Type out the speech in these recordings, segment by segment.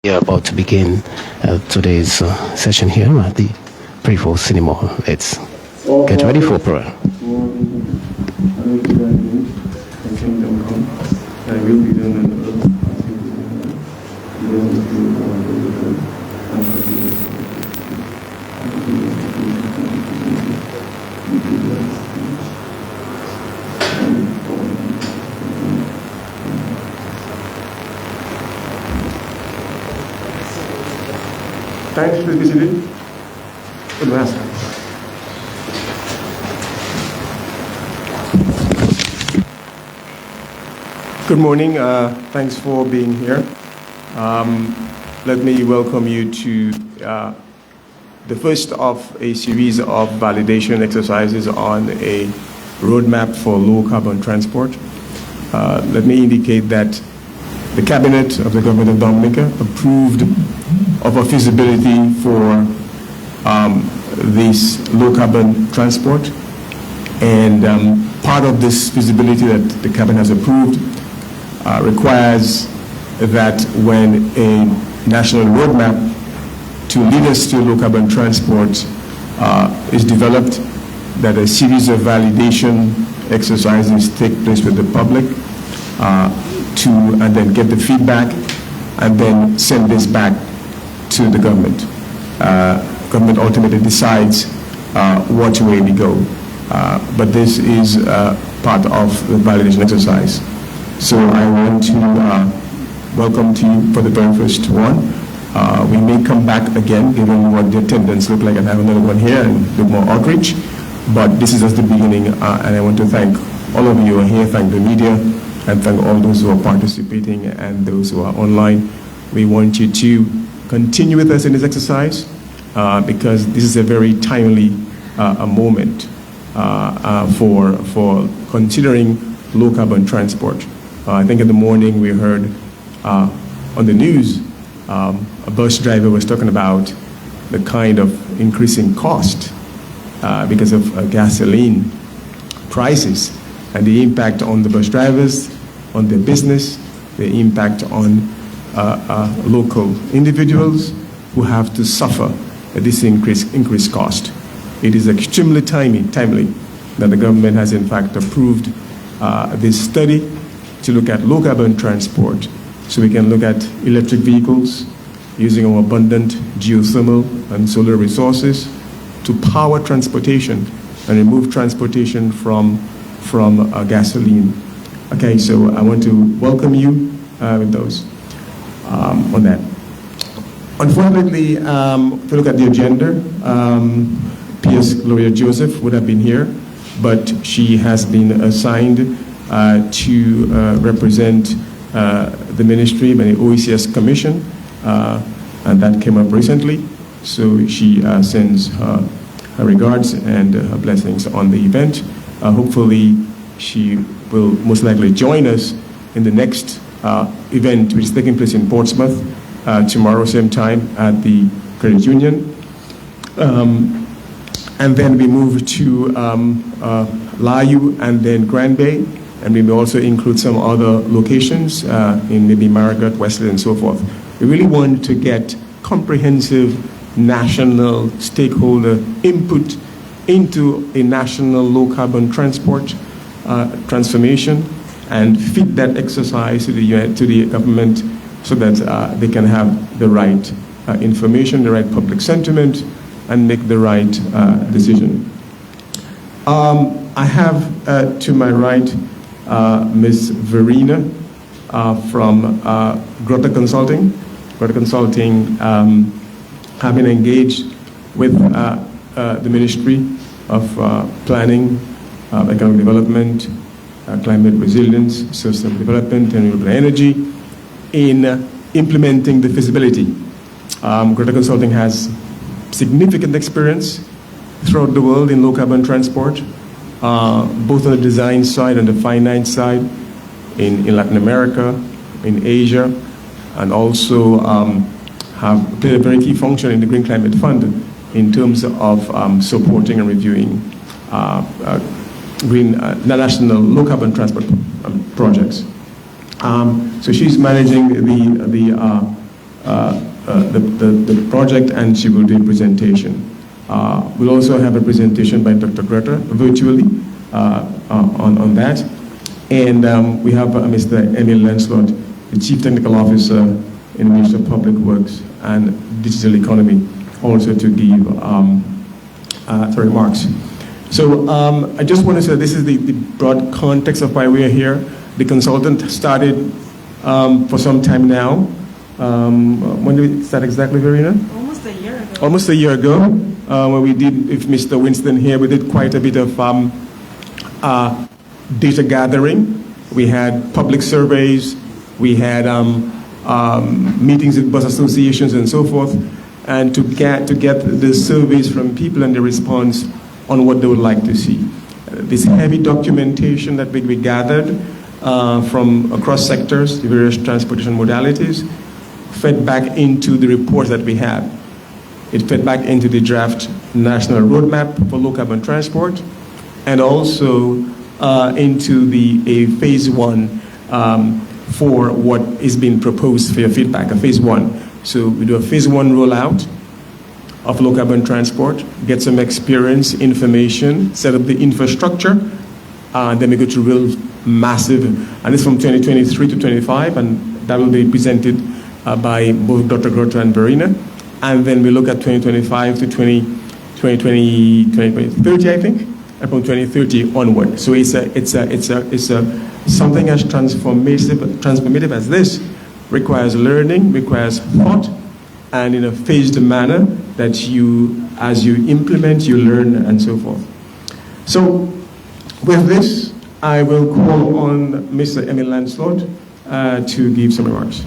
We are about to begin today's session here at the Prevost Cinema. Let's get ready for prayer. Thanks, please be seated. Good morning. Thanks for being here. Let me welcome you to the first of a series of validation exercises on a roadmap for low carbon transport. Let me indicate that the Cabinet of the Government of Dominica approved of a feasibility for this low carbon transport, and part of this feasibility that the Cabinet has approved requires that when a national roadmap to lead us to low carbon transport is developed, that a series of validation exercises take place with the public and then get the feedback and then send this back to the government. Government ultimately decides what way we go. But this is part of the validation exercise. So I want to welcome to you for the very first one. We may come back again, given what the attendance look like, and have another one here and do more outreach. But this is just the beginning, and I want to thank all of you who are here, thank the media, and thank all those who are participating and those who are online. We want you to continue with us in this exercise because this is a very timely moment for considering low carbon transport. I think in the morning we heard on the news a bus driver was talking about the kind of increasing cost because of gasoline prices and the impact on the bus drivers, on their business, the impact on local individuals who have to suffer this increased cost. It is extremely timely that the government has in fact approved this study to look at low carbon transport, so we can look at electric vehicles using our abundant geothermal and solar resources to power transportation and remove transportation from gasoline. Okay, so I want to welcome you with those on that. Unfortunately, if you look at the agenda, P.S. Gloria Joseph would have been here, but she has been assigned to represent the ministry by the OECS Commission, and that came up recently. So she sends her regards and her blessings on the event. Hopefully, she will most likely join us in the next event, which is taking place in Portsmouth tomorrow, same time at the Credit Union. And then we move to Layu and then Grand Bay, and we may also include some other locations in maybe Margaret, Wesley, and so forth. We really want to get comprehensive national stakeholder input into a national low carbon transport transformation and feed that exercise to the government so that they can have the right information, the right public sentiment, and make the right decision. I have to my right Ms. Verena from Grota Consulting. Grota Consulting have been engaged with the Ministry of Planning, Economic Development, Climate Resilience, Sustainable Development, and Renewable Energy in implementing the feasibility. Grota Consulting has significant experience throughout the world in low carbon transport, both on the design side and the finance side, in Latin America, in Asia, and also have played a very key function in the Green Climate Fund in terms of supporting and reviewing national low carbon transport projects. So she's managing the the project, and she will do a presentation. We'll also have a presentation by Dr. Greta virtually on that. And we have Mr. Emil Lancelot, the Chief Technical Officer in the Ministry of Public Works and Digital Economy, also to give remarks. So I just want to say this is the broad context of why we are here. The consultant started for some time now. When did we start exactly, Verena? Almost a year ago. Almost a year ago, when we did, if Mr. Winston here, we did quite a bit of data gathering. We had public surveys, we had meetings with bus associations and so forth, and to get the surveys from people and the response on what they would like to see. This heavy documentation that we gathered from across sectors, the various transportation modalities, fed back into the reports that we had. It fed back into the draft national roadmap for low carbon transport, and also into a phase one for what is being proposed for your feedback, a phase one. So we do a phase one rollout of low carbon transport, get some experience, information, set up the infrastructure, then we go to real massive, and it's from 2023 to 25, and that will be presented by both Dr. Grota and Verena. And then we look at 2025 to 2030, I think, and from 2030 onward. So it's something as transformative as this requires learning, requires thought, and in a phased manner that as you implement, you learn, and so forth. So with this, I will call on Mr. Emil Lancelot to give some remarks.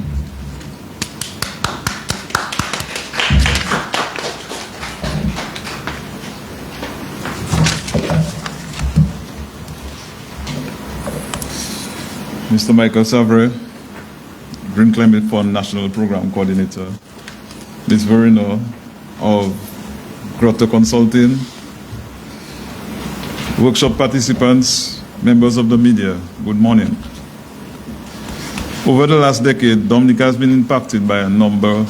Mr. Michael Savre, Green Climate Fund National Program Coordinator. Ms. Verena of Grota Consulting, workshop participants, members of the media, good morning. Over the last decade, Dominica has been impacted by a number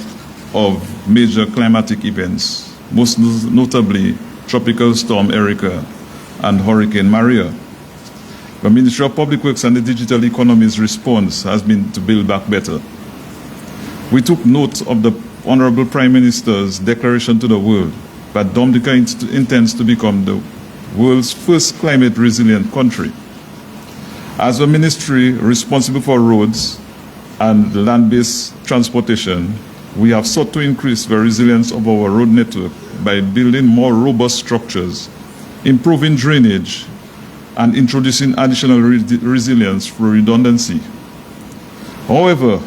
of major climatic events, most notably Tropical Storm Erika and Hurricane Maria. The Ministry of Public Works and the Digital Economy's response has been to build back better. We took note of the Honorable Prime Minister's declaration to the world that Dominica intends to become the world's first climate resilient country. As a ministry responsible for roads and land-based transportation, we have sought to increase the resilience of our road network by building more robust structures, improving drainage, and introducing additional resilience through redundancy. However,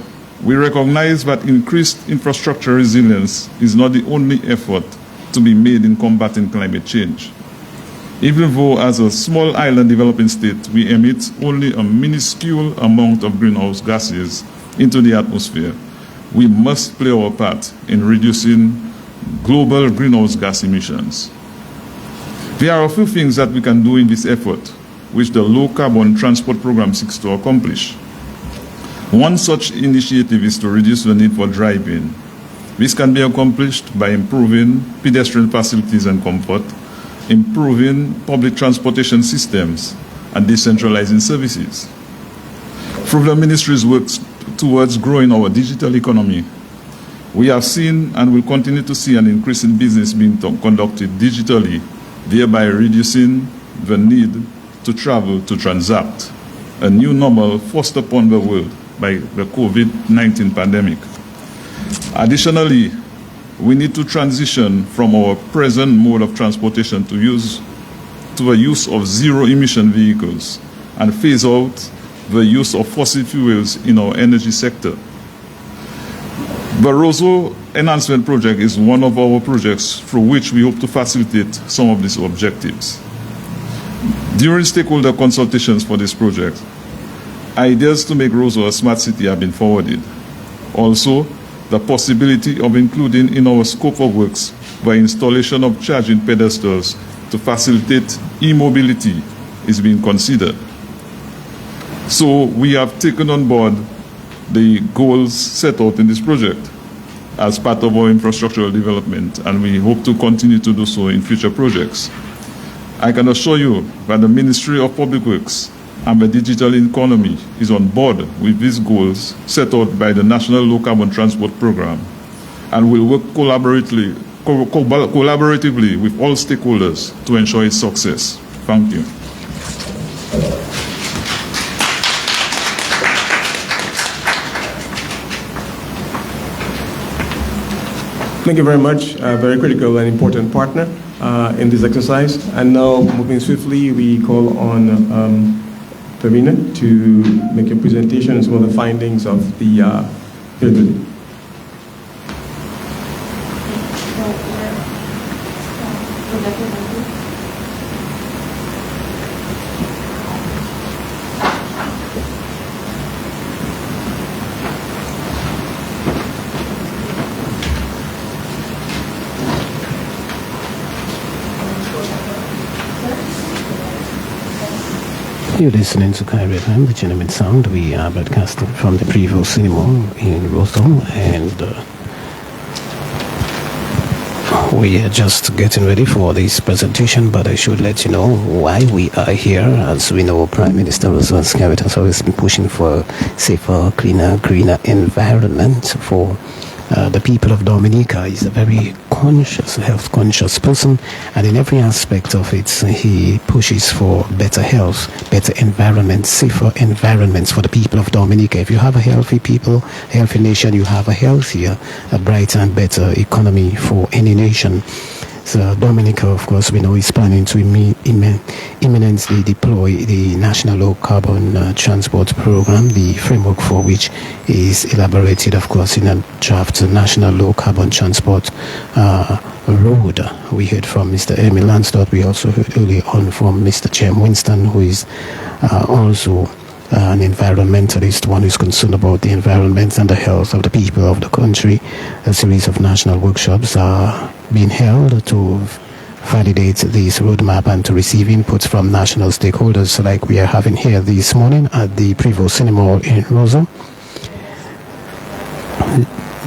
we recognize that increased infrastructure resilience is not the only effort to be made in combating climate change. Even though as a small island developing state, we emit only a minuscule amount of greenhouse gases into the atmosphere, we must play our part in reducing global greenhouse gas emissions. There are a few things that we can do in this effort, which the Low Carbon Transport Program seeks to accomplish. One such initiative is to reduce the need for driving. This can be accomplished by improving pedestrian facilities and comfort, improving public transportation systems, and decentralizing services. Through the ministry's work towards growing our digital economy, we have seen and will continue to see an increase in business being conducted digitally, thereby reducing the need to travel to transact, a new normal forced upon the world by the COVID-19 pandemic. Additionally, we need to transition from our present mode of transportation to the use of zero-emission vehicles and phase out the use of fossil fuels in our energy sector. The Roseau Enhancement Project is one of our projects through which we hope to facilitate some of these objectives. During stakeholder consultations for this project, ideas to make Roseau a smart city have been forwarded. Also, the possibility of including in our scope of works the installation of charging pedestals to facilitate e-mobility is being considered. So we have taken on board the goals set out in this project. as part of our infrastructural development, and we hope to continue to do so in future projects. I can assure you that the Ministry of Public Works and the digital economy is on board with these goals set out by the National Low Carbon Transport Program, and will work collaboratively with all stakeholders to ensure its success. Thank you. Thank you very much. Very critical and important partner in this exercise. And now, moving swiftly, we call on Pavina to make a presentation on some of the findings of the field visit. You're listening to Cairo FM, the Genuine Sound. We are broadcasting from the Prevo Cinema in Rosal, and we are just getting ready for this presentation, but I should let you know why we are here. As we know, Prime Minister Roosevelt Skerrit has always been pushing for safer, cleaner, greener environment for the people of Dominica. He's a very conscious, health-conscious person, and in every aspect of it, he pushes for better health, better environment, safer environments for the people of Dominica. If you have a healthy people, healthy nation, you have a healthier, a brighter and better economy for any nation. So Dominica, of course, we know is planning to imminently deploy the National Low Carbon Transport Program, the framework for which is elaborated, of course, in a draft National Low Carbon Transport Road. We heard from Mr. Emil Lansdott. We also heard earlier on from Mr. Jem Winston, who is also an environmentalist, one who is concerned about the environment and the health of the people of the country. A series of national workshops are being held to validate this roadmap and to receive inputs from national stakeholders, like we are having here this morning at the Prevo Cinema in Rosal.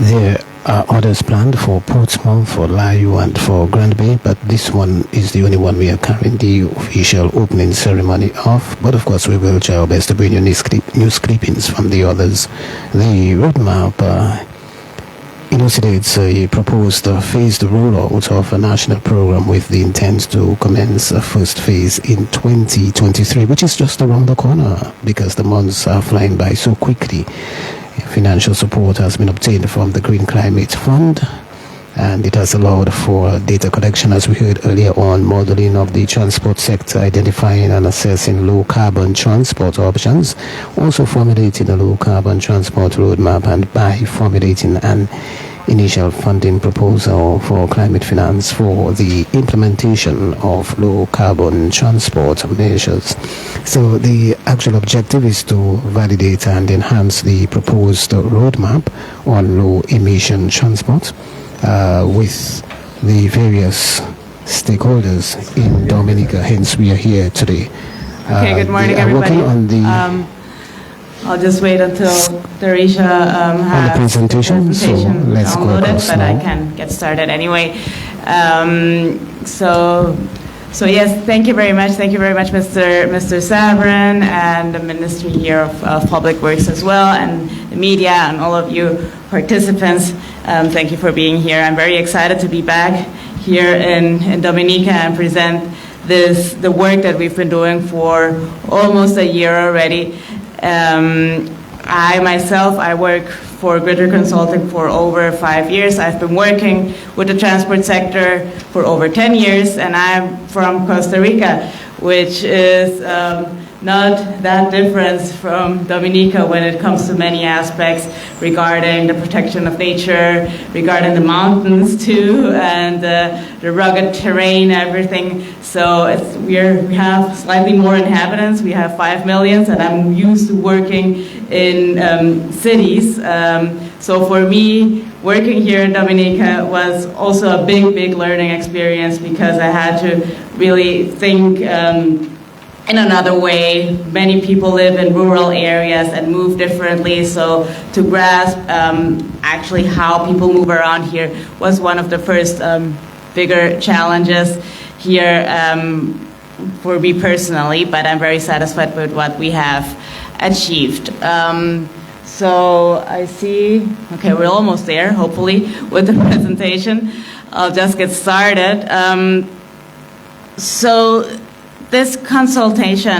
There are others planned for Portsmouth, for Layu, and for Grand Bay, but this one is the only one we are carrying the official opening ceremony of. But of course, we will try our best to bring you news clippings from the others. The roadmap elucidates a proposed phased rollout of a national program with the intent to commence a first phase in 2023, which is just around the corner because the months are flying by so quickly. Financial support has been obtained from the Green Climate Fund, and it has allowed for data collection, as we heard earlier on, modeling of the transport sector, identifying and assessing low carbon transport options, also formulating a low carbon transport roadmap, and by formulating an initial funding proposal for climate finance for the implementation of low carbon transport measures. So the actual objective is to validate and enhance the proposed roadmap on low emission transport with the various stakeholders in Dominica. Hence we are here today. Okay, good morning everybody. I'll just wait until Darisha has the presentation, so let's go across but now. I can get started anyway. So yes, thank you very much. Thank you very much, Mr. Sabrin, and the Ministry here of Public Works as well, and the media, and all of you participants. Thank you for being here. I'm very excited to be back here in Dominica and present the work that we've been doing for almost a year already. I work for Gritter Consulting for over 5 years. I've been working with the transport sector for over 10 years, and I'm from Costa Rica, which is not that different from Dominica when it comes to many aspects regarding the protection of nature, regarding the mountains too, and the rugged terrain, everything. So we have slightly more inhabitants. We have 5 million, and I'm used to working in cities. So for me, working here in Dominica was also a big learning experience because I had to really think in another way. Many people live in rural areas and move differently, so to grasp actually how people move around here was one of the first bigger challenges here for me personally, but I'm very satisfied with what we have achieved. So I see, okay, we're almost there, hopefully, with the presentation. I'll just get started. So this consultancy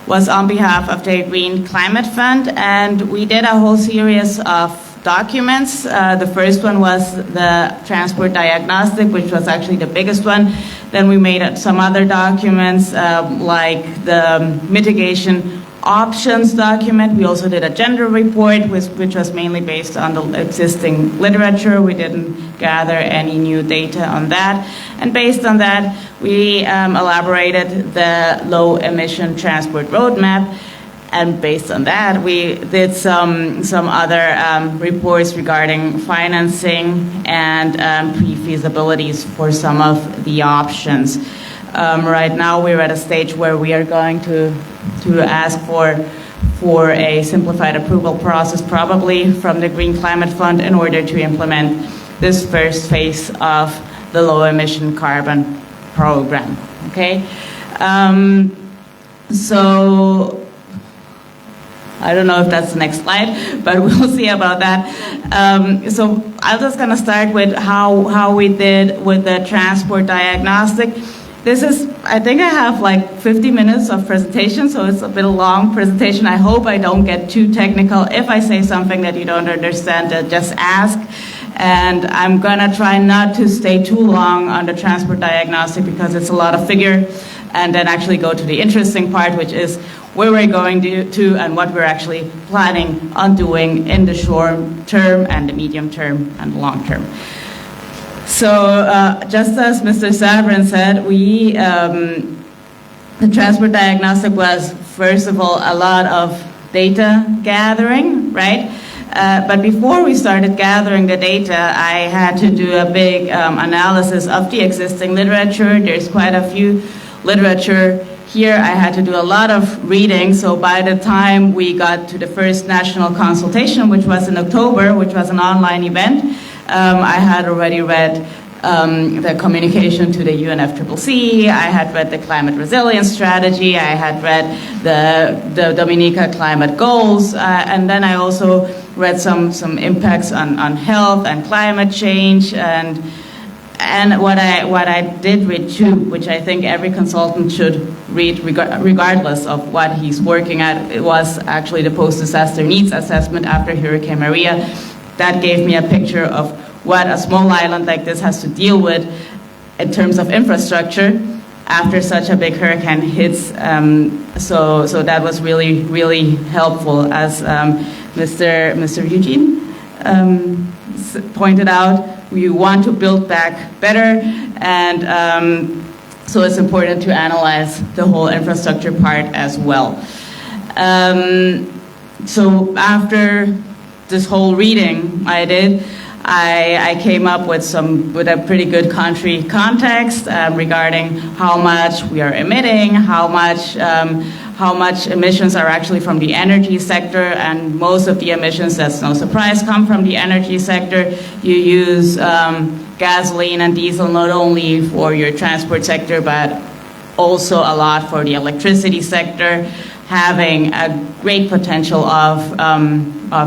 was on behalf of the Green Climate Fund, and we did a whole series of documents. The first one was the transport diagnostic, which was actually the biggest one. Then we made some other documents like the mitigation options document. We also did a gender report, which was mainly based on the existing literature. We didn't gather any new data on that. And based on that, we elaborated the low emission transport roadmap. And based on that, we did some other reports regarding financing and pre-feasibilities for some of the options. Right now, we're at a stage where we are going to ask for a simplified approval process, probably from the Green Climate Fund, in order to implement this first phase of the low emission carbon program. Okay, so I don't know if that's the next slide, but we'll see about that. So I'm just going to start with how we did with the transport diagnostic. This is, I think I have like 50 minutes of presentation, so it's a bit of a long presentation. I hope I don't get too technical. If I say something that you don't understand, just ask. And I'm gonna try not to stay too long on the transport diagnostic because it's a lot of figure, and then actually go to the interesting part, which is where we're going to and what we're actually planning on doing in the short term and the medium term and the long term. So just as Mr. Sabrin said, the transport diagnostic was, first of all, a lot of data gathering, right? But before we started gathering the data, I had to do a big analysis of the existing literature. There's quite a few literature here. I had to do a lot of reading, so by the time we got to the first national consultation, which was in October, which was an online event, I had already read the communication to the UNFCCC, I had read the climate resilience strategy, I had read the Dominica climate goals, and then I also read some impacts on health and climate change, and what I did read too, which I think every consultant should read regardless of what he's working at, it was actually the post-disaster needs assessment after Hurricane Maria. That gave me a picture of what a small island like this has to deal with in terms of infrastructure after such a big hurricane hits. So that was really, really helpful, as Mr. Eugene pointed out. We want to build back better, and so it's important to analyze the whole infrastructure part as well. So after this whole reading I did, I came up with a pretty good country context regarding how much we are emitting, how much emissions are actually from the energy sector, and most of the emissions, that's no surprise, come from the energy sector. You use gasoline and diesel not only for your transport sector, but also a lot for the electricity sector, having a great potential of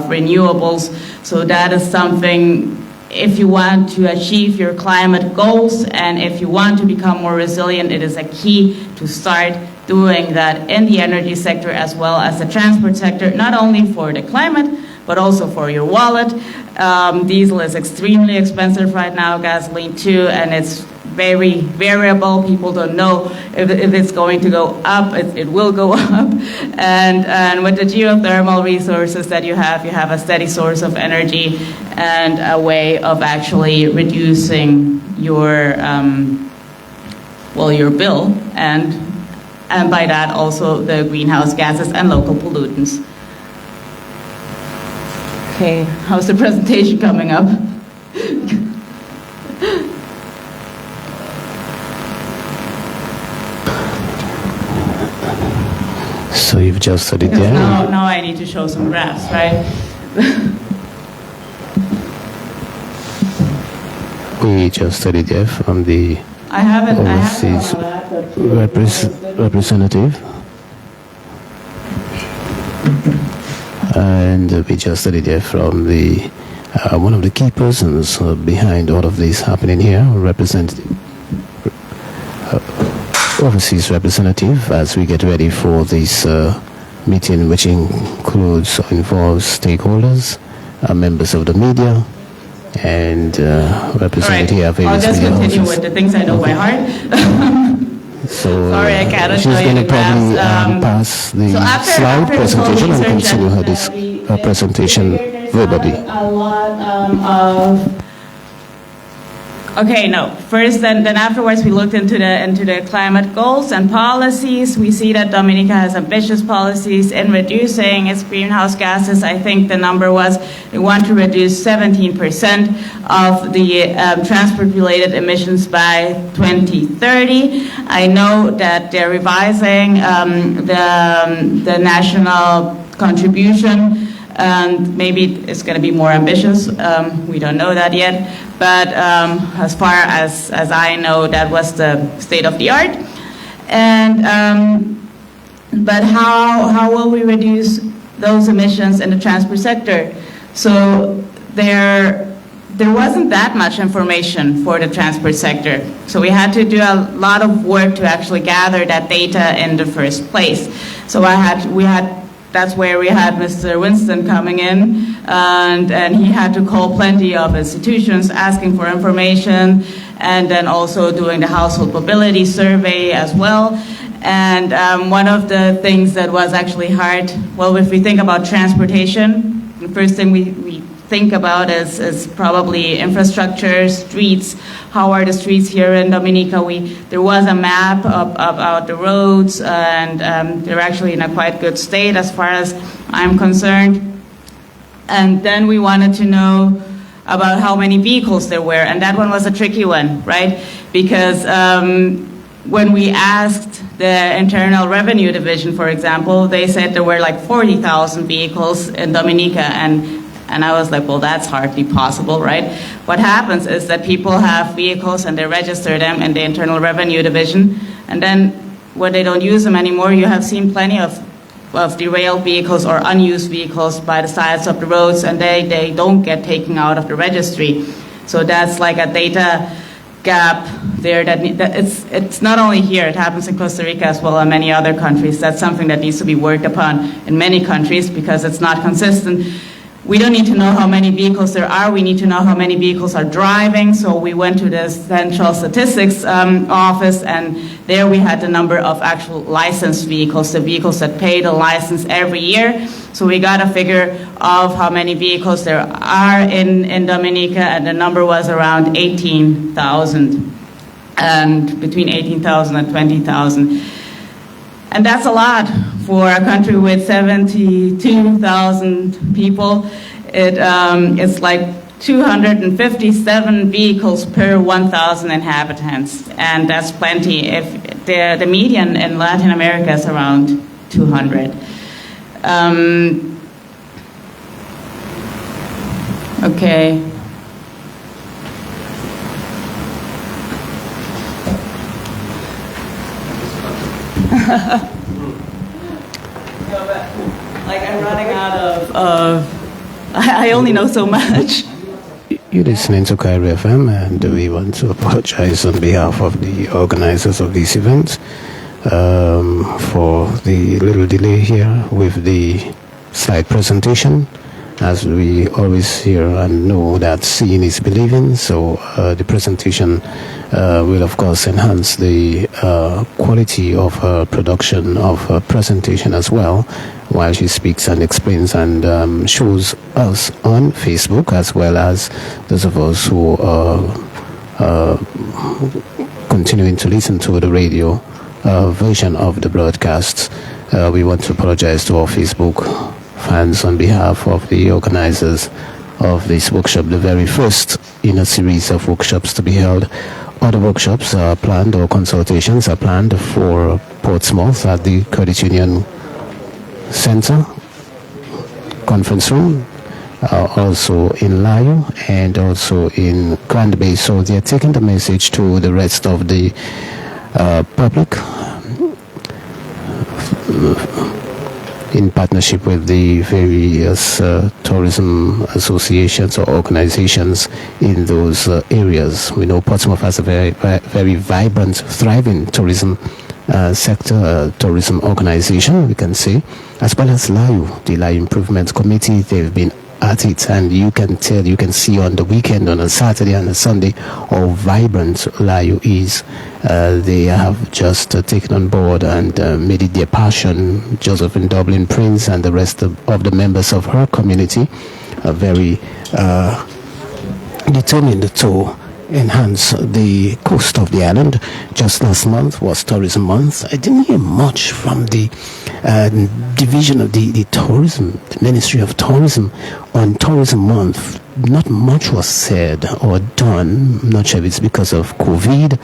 renewables. So that is something, if you want to achieve your climate goals and if you want to become more resilient, it is a key to start doing that in the energy sector as well as the transport sector, not only for the climate, but also for your wallet. Diesel is extremely expensive right now, gasoline too, and it's very variable. People don't know if it's going to go up. It will go up. And with the geothermal resources that you have a steady source of energy and a way of actually reducing your bill, and by that also the greenhouse gases and local pollutants. Okay, how's the presentation coming up? So you've just studied Because there? now I need to show some graphs, right? We just studied there from the I haven't overseas on my laptop. representative. And we just studied there from the one of the key persons behind all of this happening here, overseas representative, as we get ready for this meeting, which includes or involves stakeholders, members of the media, and represented here. I'll just continue with the things I know by heart. So Sorry, I cannot she's show you going to the probably graphs. pass the So slide after presentation and research continue her, and, her presentation there's verbally. A lot of. Okay, no. First, then afterwards, we looked into the climate goals and policies. We see that Dominica has ambitious policies in reducing its greenhouse gases. I think the number was they want to reduce 17% of the transport-related emissions by 2030. I know that they're revising the national contribution, and maybe it's going to be more ambitious. We don't know that yet. But as far as I know, that was the state of the art. And but how will we reduce those emissions in the transport sector? So there wasn't that much information for the transport sector. So we had to do a lot of work to actually gather that data in the first place. So that's where we had Mr. Winston coming in, and he had to call plenty of institutions asking for information, and then also doing the household mobility survey as well. And one of the things that was actually hard, well, if we think about transportation, the first thing we think about is probably infrastructure, streets. How are the streets here in Dominica? There was a map about the roads, and they're actually in a quite good state as far as I'm concerned. And then we wanted to know about how many vehicles there were, and that one was a tricky one, right? Because when we asked the Internal Revenue Division, for example, they said there were like 40,000 vehicles in Dominica, and I was like, well, that's hardly possible, right? What happens is that people have vehicles and they register them in the Internal Revenue Division, and then when they don't use them anymore, you have seen plenty of derailed vehicles or unused vehicles by the sides of the roads, and they don't get taken out of the registry. So that's like a data gap there that it's not only here, it happens in Costa Rica as well as many other countries. That's something that needs to be worked upon in many countries because it's not consistent. We don't need to know how many vehicles there are, we need to know how many vehicles are driving. So we went to the Central Statistics Office, and there we had the number of actual licensed vehicles, the vehicles that pay the license every year. So we got a figure of how many vehicles there are in Dominica, and the number was around 18,000, and between 18,000 and 20,000. And that's a lot for a country with 72,000 people. It's like 257 vehicles per 1,000 inhabitants, and that's plenty. If the median in Latin America is around 200. Okay. Like I'm running out of I only know so much. You're listening to Cairo FM, and we want to apologize on behalf of the organizers of this event for the little delay here with the slide presentation. As we always hear and know that seeing is believing, so the presentation will of course enhance the quality of her production, of her presentation as well, while she speaks and explains and shows us on Facebook, as well as those of us who are continuing to listen to the radio version of the broadcast. We want to apologize to our Facebook fans on behalf of the organizers of this workshop, the very first in a series of workshops to be held. Other workshops are planned, or consultations are planned for Portsmouth at the Credit Union Center conference room, also in Layo and also in Grand Bay. So they are taking the message to the rest of the public in partnership with the various tourism associations or organizations in those areas. We know Portsmouth has a very vibrant, thriving tourism sector, tourism organization, we can say, as well as Layo, the Layo Improvement Committee. They've been at it, and you can see on the weekend, on a Saturday and a Sunday, how vibrant Layo is. They have just taken on board and made it their passion. Josephine Dublin Prince and the rest of the members of her community are very determined to enhance the coast of the island. Just last month was Tourism Month. I didn't hear much from the division of the tourism, the Ministry of Tourism, on Tourism Month. Not much was said or done. I'm not sure if it's because of COVID,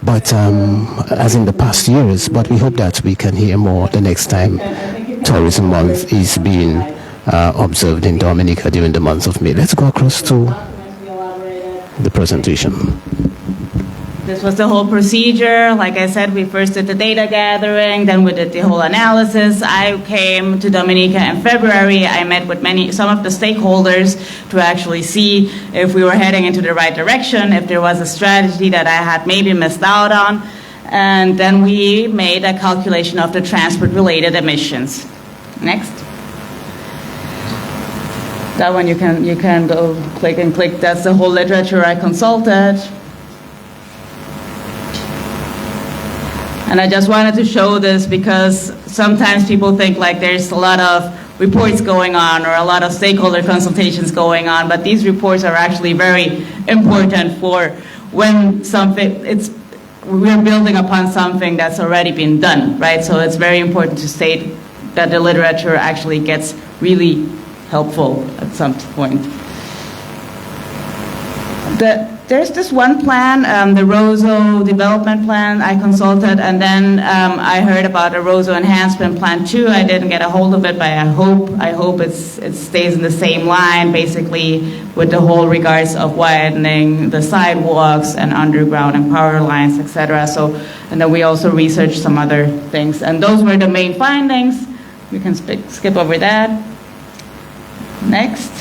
but as in the past years. But we hope that we can hear more the next time Tourism Month is being observed in Dominica during the month of May. Let's go across to the presentation. This was the whole procedure. Like I said, we first did the data gathering, then we did the whole analysis. I came to Dominica in February. I met with some of the stakeholders to actually see if we were heading into the right direction, if there was a strategy that I had maybe missed out on. And then we made a calculation of the transport-related emissions. Next. That one you can go click and click. That's the whole literature I consulted. And I just wanted to show this because sometimes people think like there's a lot of reports going on or a lot of stakeholder consultations going on, but these reports are actually very important for when we're building upon something that's already been done, right? So it's very important to state that the literature actually gets really helpful at some point. There's this one plan, the Roseau development plan I consulted, and then I heard about a Roseau enhancement plan too. I didn't get a hold of it, but I hope it stays in the same line, basically with the whole regards of widening the sidewalks and underground and power lines, etc. So, and then we also researched some other things, and those were the main findings. We can skip over that. Next.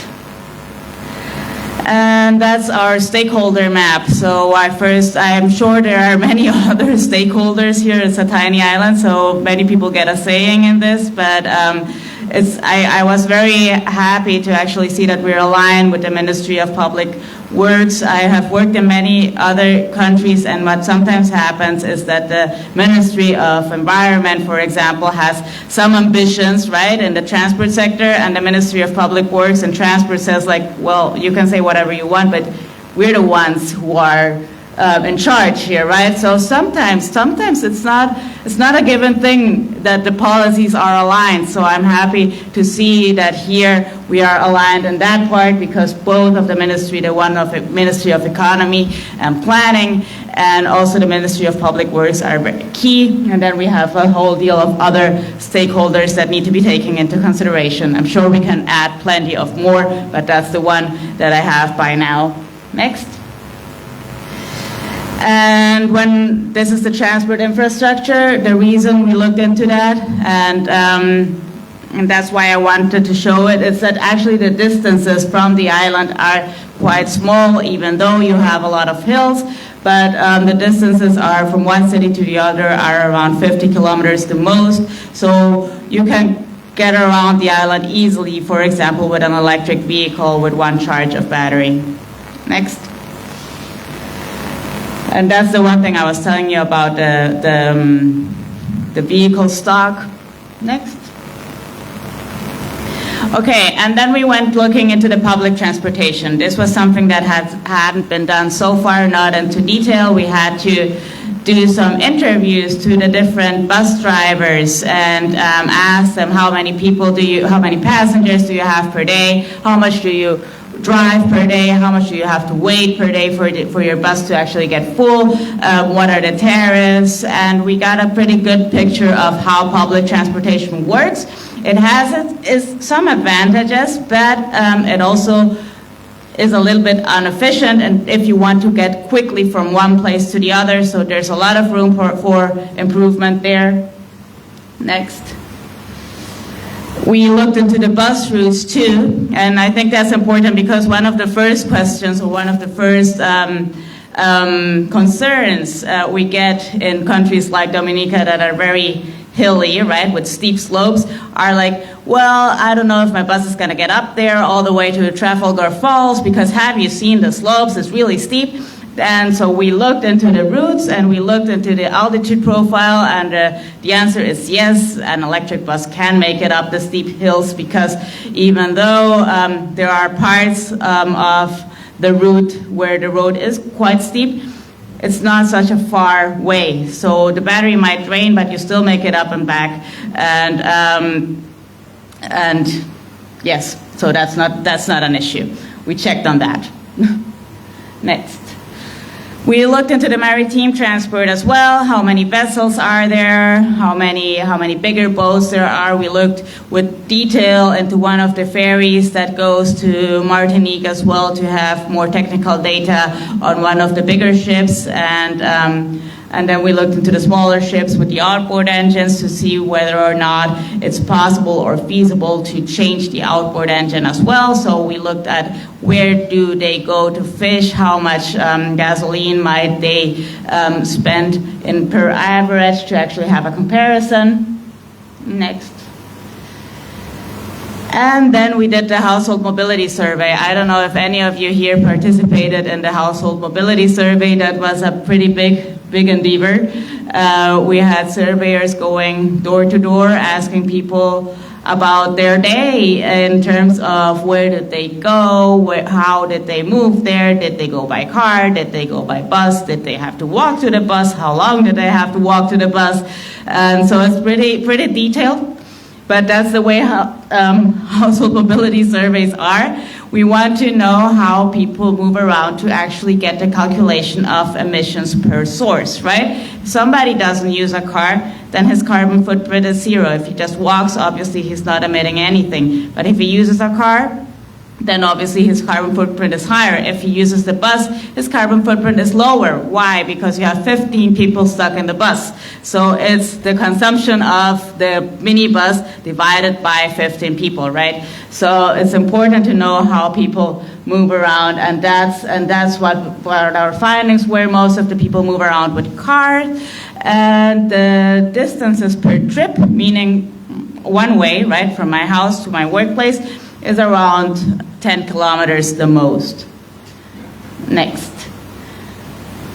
And that's our stakeholder map. So I'm sure there are many other stakeholders here. It's a tiny island, so many people get a saying in this, but I was very happy to actually see that we're aligned with the Ministry of Public Works. I have worked in many other countries, and what sometimes happens is that the Ministry of Environment, for example, has some ambitions, right, in the transport sector, and the Ministry of Public Works and Transport says, like, well, you can say whatever you want, but we're the ones who are in charge here, right? So sometimes it's not a given thing that the policies are aligned. So I'm happy to see that here we are aligned in that part, because both of the ministry, the one of the Ministry of Economy and Planning and also the Ministry of Public Works, are very key. And then we have a whole deal of other stakeholders that need to be taken into consideration. I'm sure we can add plenty of more, but that's the one that I have by now. Next. And when this is the transport infrastructure, the reason we looked into that, and that's why I wanted to show it, is that actually the distances from the island are quite small, even though you have a lot of hills, but the distances are from one city to the other are around 50 kilometers the most, so you can get around the island easily, for example, with an electric vehicle with one charge of battery. Next. And that's the one thing I was telling you about the vehicle stock. Next. Okay, and then we went looking into the public transportation. This was something that hadn't been done so far, not into detail. We had to do some interviews to the different bus drivers and ask them how many passengers do you have per day, how much do you drive per day, how much do you have to wait per day for your bus to actually get full, what are the tariffs, and we got a pretty good picture of how public transportation works. It has some advantages, but it also is a little bit inefficient, and if you want to get quickly from one place to the other, so there's a lot of room for improvement there. Next. We looked into the bus routes too, and I think that's important because one of the first questions or one of the first concerns we get in countries like Dominica that are very hilly, right, with steep slopes, are like, well, I don't know if my bus is going to get up there all the way to Trafalgar Falls because have you seen the slopes? It's really steep. And so we looked into the routes and we looked into the altitude profile, and the answer is yes, an electric bus can make it up the steep hills because even though there are parts of the route where the road is quite steep, it's not such a far way. So the battery might drain, but you still make it up and back. And yes, so that's not an issue. We checked on that. Next. We looked into the maritime transport as well. How many vessels are there? How many bigger boats there are? We looked with detail into one of the ferries that goes to Martinique as well to have more technical data on one of the bigger ships, and then we looked into the smaller ships with the outboard engines to see whether or not it's possible or feasible to change the outboard engine as well. So we looked at where do they go to fish, how much gasoline might they spend in per average to actually have a comparison. Next. And then we did the household mobility survey. I don't know if any of you here participated in the household mobility survey. That was a pretty big endeavor. We had surveyors going door to door asking people about their day in terms of where did they go, how did they move there, did they go by car, did they go by bus, did they have to walk to the bus, how long did they have to walk to the bus, and so it's pretty detailed. But that's the way household mobility surveys are. We want to know how people move around to actually get the calculation of emissions per source, right? If somebody doesn't use a car, then his carbon footprint is zero. If he just walks, obviously he's not emitting anything. But if he uses a car, then obviously his carbon footprint is higher. If he uses the bus, his carbon footprint is lower. Why? Because you have 15 people stuck in the bus. So it's the consumption of the minibus divided by 15 people, right? So it's important to know how people move around, and that's what our findings were. Most of the people move around with cars, and the distances per trip, meaning one way, right, from my house to my workplace, is around 10 kilometers the most. Next.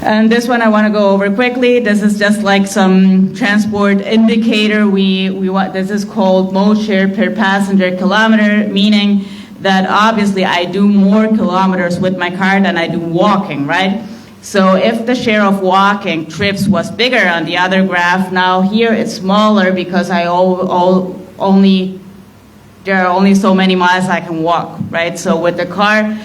And this one I want to go over quickly. This is just like some transport indicator. This is called mode share per passenger kilometer, meaning that obviously I do more kilometers with my car than I do walking, right? So if the share of walking trips was bigger on the other graph, now here it's smaller because there are only so many miles I can walk, right? So with the car,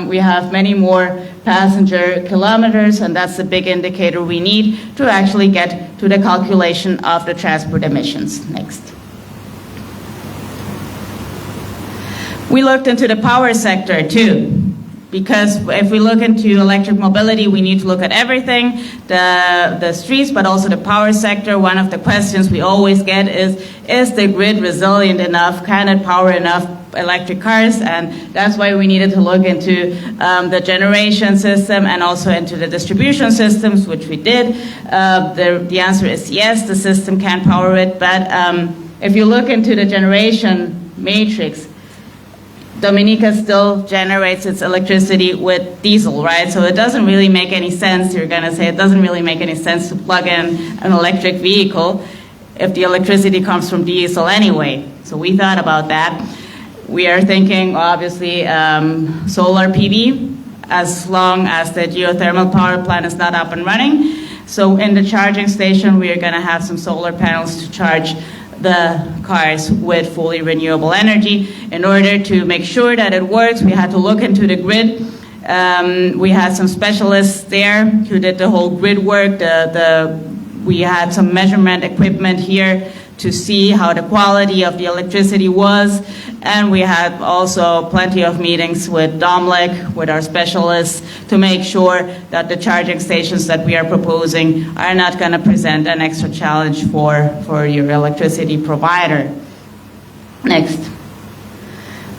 we have many more passenger kilometers, and that's the big indicator we need to actually get to the calculation of the transport emissions. Next. We looked into the power sector too, because if we look into electric mobility, we need to look at everything, the streets, but also the power sector. One of the questions we always get is the grid resilient enough? Can it power enough electric cars? And that's why we needed to look into the generation system and also into the distribution systems, which we did. The answer is yes, the system can power it, but if you look into the generation matrix, Dominica still generates its electricity with diesel, right? So it doesn't really make any sense, you're gonna say, it doesn't really make any sense to plug in an electric vehicle if the electricity comes from diesel anyway. So we thought about that. We are thinking, obviously, solar PV, as long as the geothermal power plant is not up and running. So in the charging station, we are gonna have some solar panels to charge the cars with fully renewable energy. In order to make sure that it works, we had to look into the grid. We had some specialists there who did the whole grid work. We had some measurement equipment here to see how the quality of the electricity was. And we had also plenty of meetings with DOMLEC, with our specialists, to make sure that the charging stations that we are proposing are not going to present an extra challenge for your electricity provider. Next.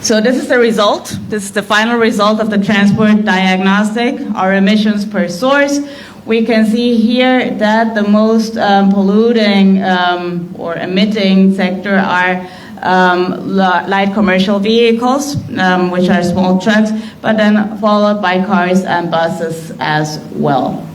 So this is the result. This is the final result of the transport diagnostic, our emissions per source. We can see here that the most polluting or emitting sector are light commercial vehicles, which are small trucks, but then followed by cars and buses as well.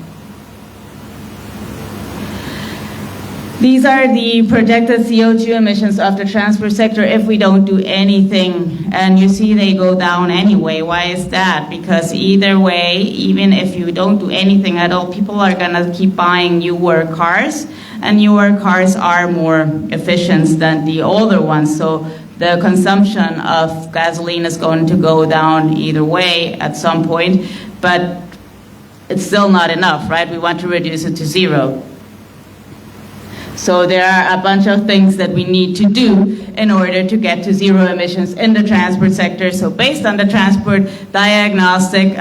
These are the projected CO2 emissions of the transport sector if we don't do anything. And you see they go down anyway. Why is that? Because either way, even if you don't do anything at all, people are going to keep buying newer cars. And newer cars are more efficient than the older ones. So the consumption of gasoline is going to go down either way at some point. But it's still not enough, right? We want to reduce it to zero. So there are a bunch of things that we need to do in order to get to zero emissions in the transport sector. So based on the transport diagnostic,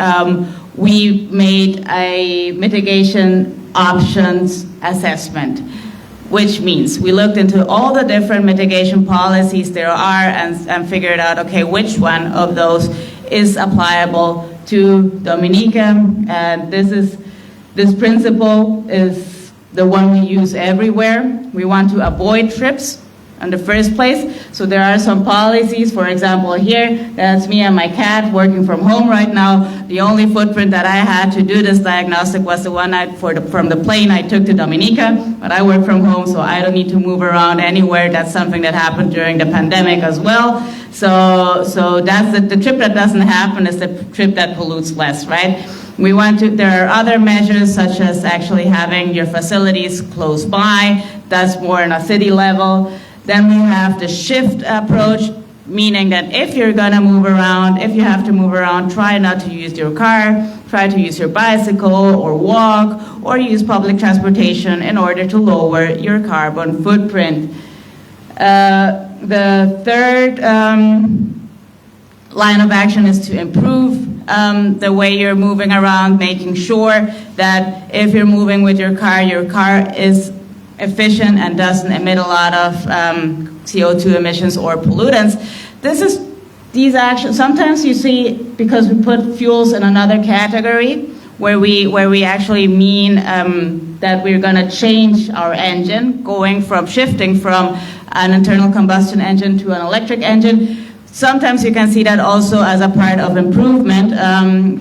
we made a mitigation options assessment, which means we looked into all the different mitigation policies there are and figured out, okay, which one of those is applicable to Dominica. And this principle is the one we use everywhere. We want to avoid trips in the first place. So there are some policies, for example here, that's me and my cat working from home right now. The only footprint that I had to do this diagnostic was the one from the plane I took to Dominica, but I work from home, so I don't need to move around anywhere. That's something that happened during the pandemic as well. So that's the trip that doesn't happen is the trip that pollutes less, right? There are other measures such as actually having your facilities close by. That's more on a city level. Then we have the shift approach, meaning that if you're gonna move around, if you have to move around, try not to use your car, try to use your bicycle or walk or use public transportation in order to lower your carbon footprint. The third line of action is to improve the way you're moving around, making sure that if you're moving with your car is efficient and doesn't emit a lot of CO2 emissions or pollutants. These actions, sometimes you see, because we put fuels in another category, where we actually mean that we're going to change our engine, shifting from an internal combustion engine to an electric engine. Sometimes you can see that also as a part of improvement,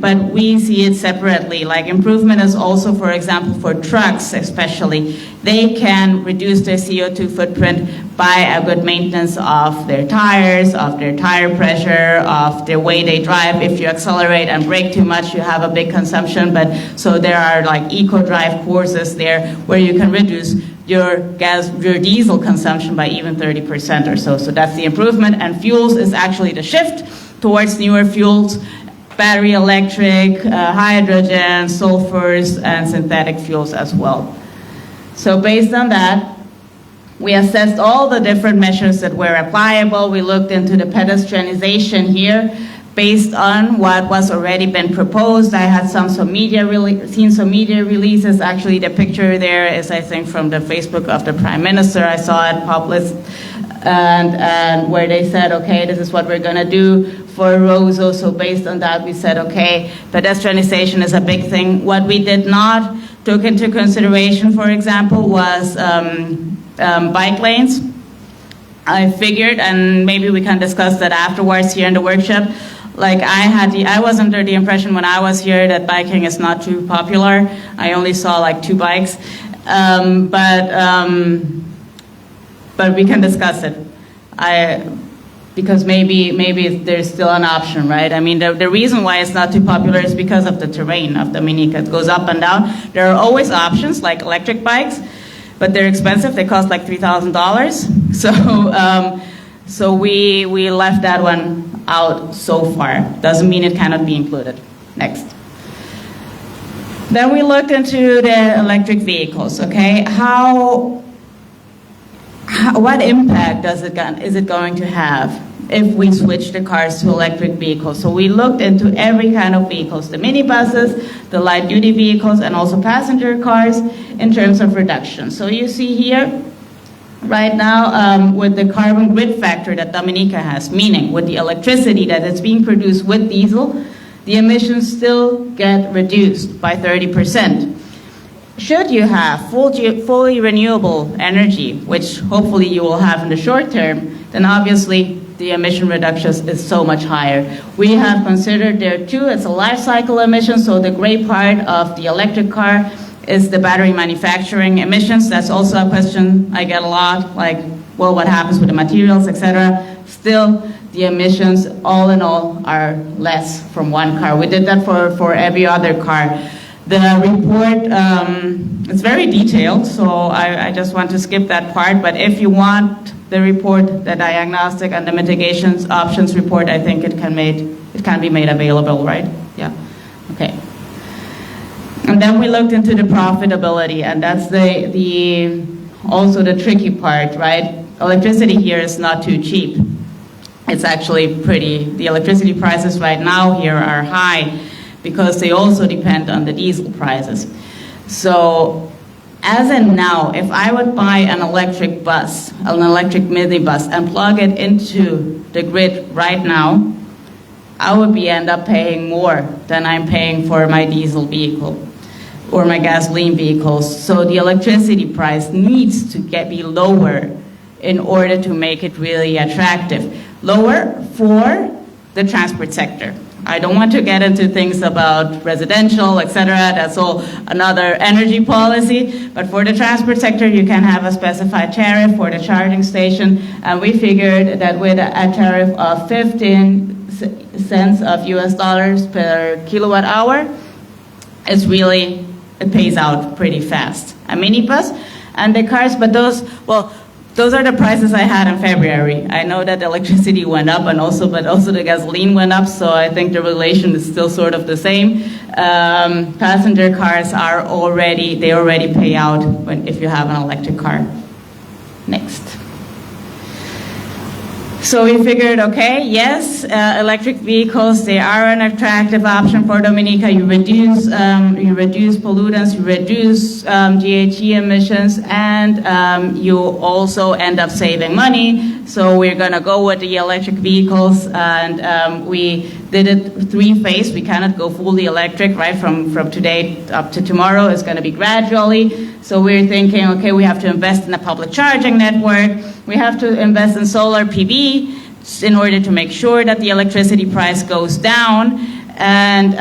but we see it separately. Like improvement is also, for example, for trucks especially. They can reduce their CO2 footprint by a good maintenance of their tires, of their tire pressure, of the way they drive. If you accelerate and brake too much, you have a big consumption. So there are like eco-drive courses there where you can reduce your diesel consumption by even 30% or so. So that's the improvement. And fuels is actually the shift towards newer fuels, battery electric, hydrogen, sulfurs, and synthetic fuels as well. So based on that, we assessed all the different measures that were applicable. We looked into the pedestrianization here based on what was already been proposed. I had seen some media releases. Actually, the picture there is, I think, from the Facebook of the Prime Minister. I saw it published, and where they said, okay, this is what we're going to do for Roseau. So based on that, we said, okay, pedestrianization is a big thing. What we did not took into consideration, for example, was bike lanes. I figured, and maybe we can discuss that afterwards here in the workshop. Like I was under the impression when I was here that biking is not too popular. I only saw like 2 bikes, but we can discuss it. Because maybe there's still an option, right? I mean, the reason why it's not too popular is because of the terrain of Dominica. It goes up and down. There are always options like electric bikes, but they're expensive. They cost like $3,000. So we left that one out so far. Doesn't mean it cannot be included. Next. Then we looked into the electric vehicles, okay? How what impact is it going to have if we switch the cars to electric vehicles? So we looked into every kind of vehicles, the minibuses, the light duty vehicles, and also passenger cars in terms of reduction. So you see here, right now, with the carbon grid factor that Dominica has, meaning with the electricity that is being produced with diesel, the emissions still get reduced by 30%. Should you have fully renewable energy, which hopefully you will have in the short term, then obviously the emission reductions is so much higher. We have considered there too, it's a life cycle emission, so the gray part of the electric car is the battery manufacturing emissions. That's also a question I get a lot, like, well, what happens with the materials, etc. Still, the emissions, all in all, are less from one car. We did that for every other car. The report, it's very detailed, so I just want to skip that part, but if you want the report, the diagnostic and the mitigations options report, I think it can be made available, right? Yeah, okay. And then we looked into the profitability, and that's also the tricky part, right? Electricity here is not too cheap. It's actually the electricity prices right now here are high because they also depend on the diesel prices. So as in now, if I would buy an electric bus, an electric minibus, and plug it into the grid right now, I would end up paying more than I'm paying for my diesel vehicle or my gasoline vehicles. So the electricity price needs to be lower in order to make it really attractive. Lower for the transport sector. I don't want to get into things about residential, etc. That's all another energy policy. But for the transport sector, you can have a specified tariff for the charging station. And we figured that with a tariff of 15 cents of US dollars per kilowatt hour, it pays out pretty fast. A minibus and the cars, but those are the prices I had in February. I know that the electricity went up, but also the gasoline went up, so I think the relation is still sort of the same. Passenger cars already pay out if you have an electric car. Next. So we figured, okay, yes, electric vehicles, they are an attractive option for Dominica. You reduce pollutants, you reduce GHG emissions, and you also end up saving money. So we're going to go with the electric vehicles, and we did it 3-phase. We cannot go fully electric, right, from today up to tomorrow. It's going to be gradually. So we're thinking, okay, we have to invest in a public charging network. We have to invest in solar PV in order to make sure that the electricity price goes down. And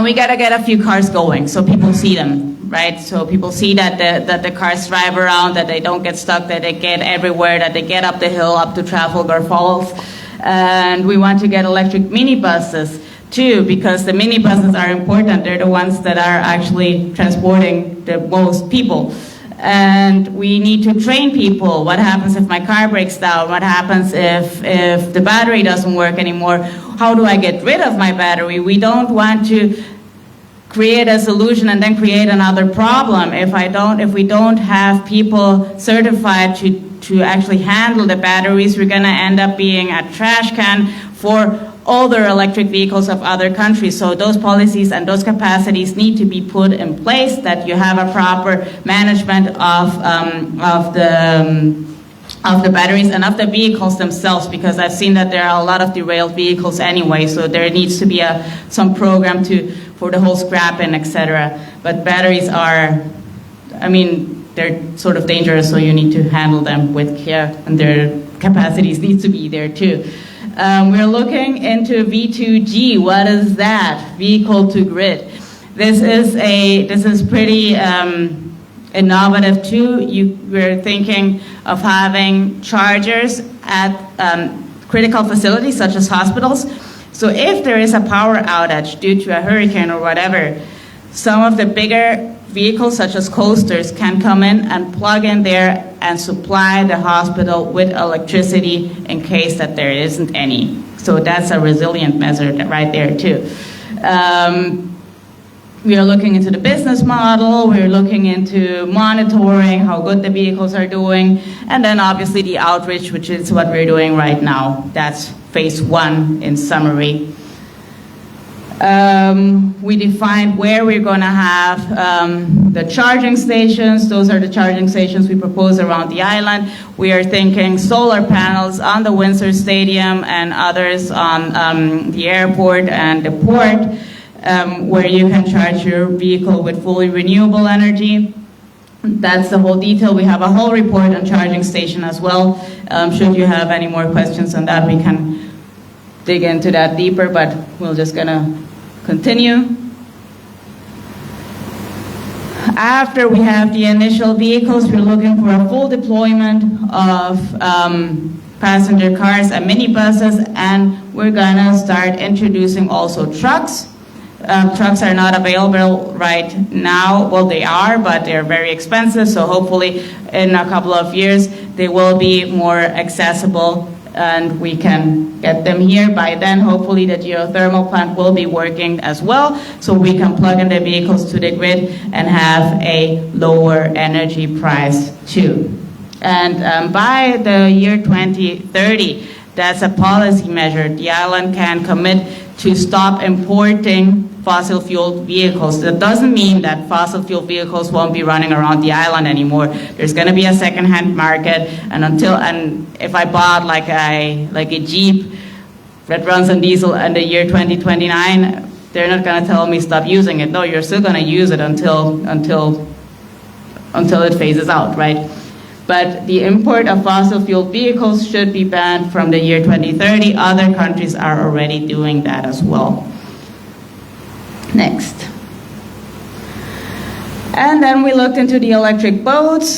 we got to get a few cars going so people see them, right? So people see that the cars drive around, that they don't get stuck, that they get everywhere, that they get up the hill, up to Trafalgar Falls. And we want to get electric minibuses too, because the minibuses are important. They're the ones that are actually transporting the most people. And we need to train people. What happens if my car breaks down? What happens if the battery doesn't work anymore? How do I get rid of my battery? We don't want to create a solution and then create another problem. If we don't have people certified to actually handle the batteries, we're going to end up being a trash can for older electric vehicles of other countries. So those policies and those capacities need to be put in place, that you have a proper management of the batteries and of the vehicles themselves, because I've seen that there are a lot of derailed vehicles anyway, so there needs to be some program for the whole scrapping, etc. But batteries they're sort of dangerous, so you need to handle them with care, and their capacities need to be there too. We're looking into V2G. What is that? Vehicle to grid. This is pretty innovative too. We're thinking of having chargers at critical facilities such as hospitals. So if there is a power outage due to a hurricane or whatever, some of the bigger vehicles such as coasters can come in and plug in there and supply the hospital with electricity in case that there isn't any. So that's a resilient measure right there too. We are looking into the business model, we're looking into monitoring how good the vehicles are doing, and then obviously the outreach, which is what we're doing right now. That's phase one in summary. We defined where we're going to have the charging stations. Those are the charging stations we propose around the island. We are thinking solar panels on the Windsor Stadium and others on the airport and the port, where you can charge your vehicle with fully renewable energy. That's the whole detail. We have a whole report on charging station as well. Should you have any more questions on that, we can dig into that deeper, but we're just gonna continue. After we have the initial vehicles, we're looking for a full deployment of passenger cars and minibuses, and we're gonna start introducing also trucks. Trucks are not available right now. Well, they are, but they're very expensive, so hopefully in a couple of years they will be more accessible and we can get them here. By then, hopefully the geothermal plant will be working as well, so we can plug in the vehicles to the grid and have a lower energy price too. And by the year 2030, that's a policy measure. The island can commit to stop importing fossil fuel vehicles. That doesn't mean that fossil fuel vehicles won't be running around the island anymore. There's going to be a second-hand market, and if I bought like a Jeep that runs on diesel in the year 2029, they're not going to tell me stop using it. No, you're still going to use it until it phases out, right? But the import of fossil fuel vehicles should be banned from the year 2030. Other countries are already doing that as well. Next. And then we looked into the electric boats.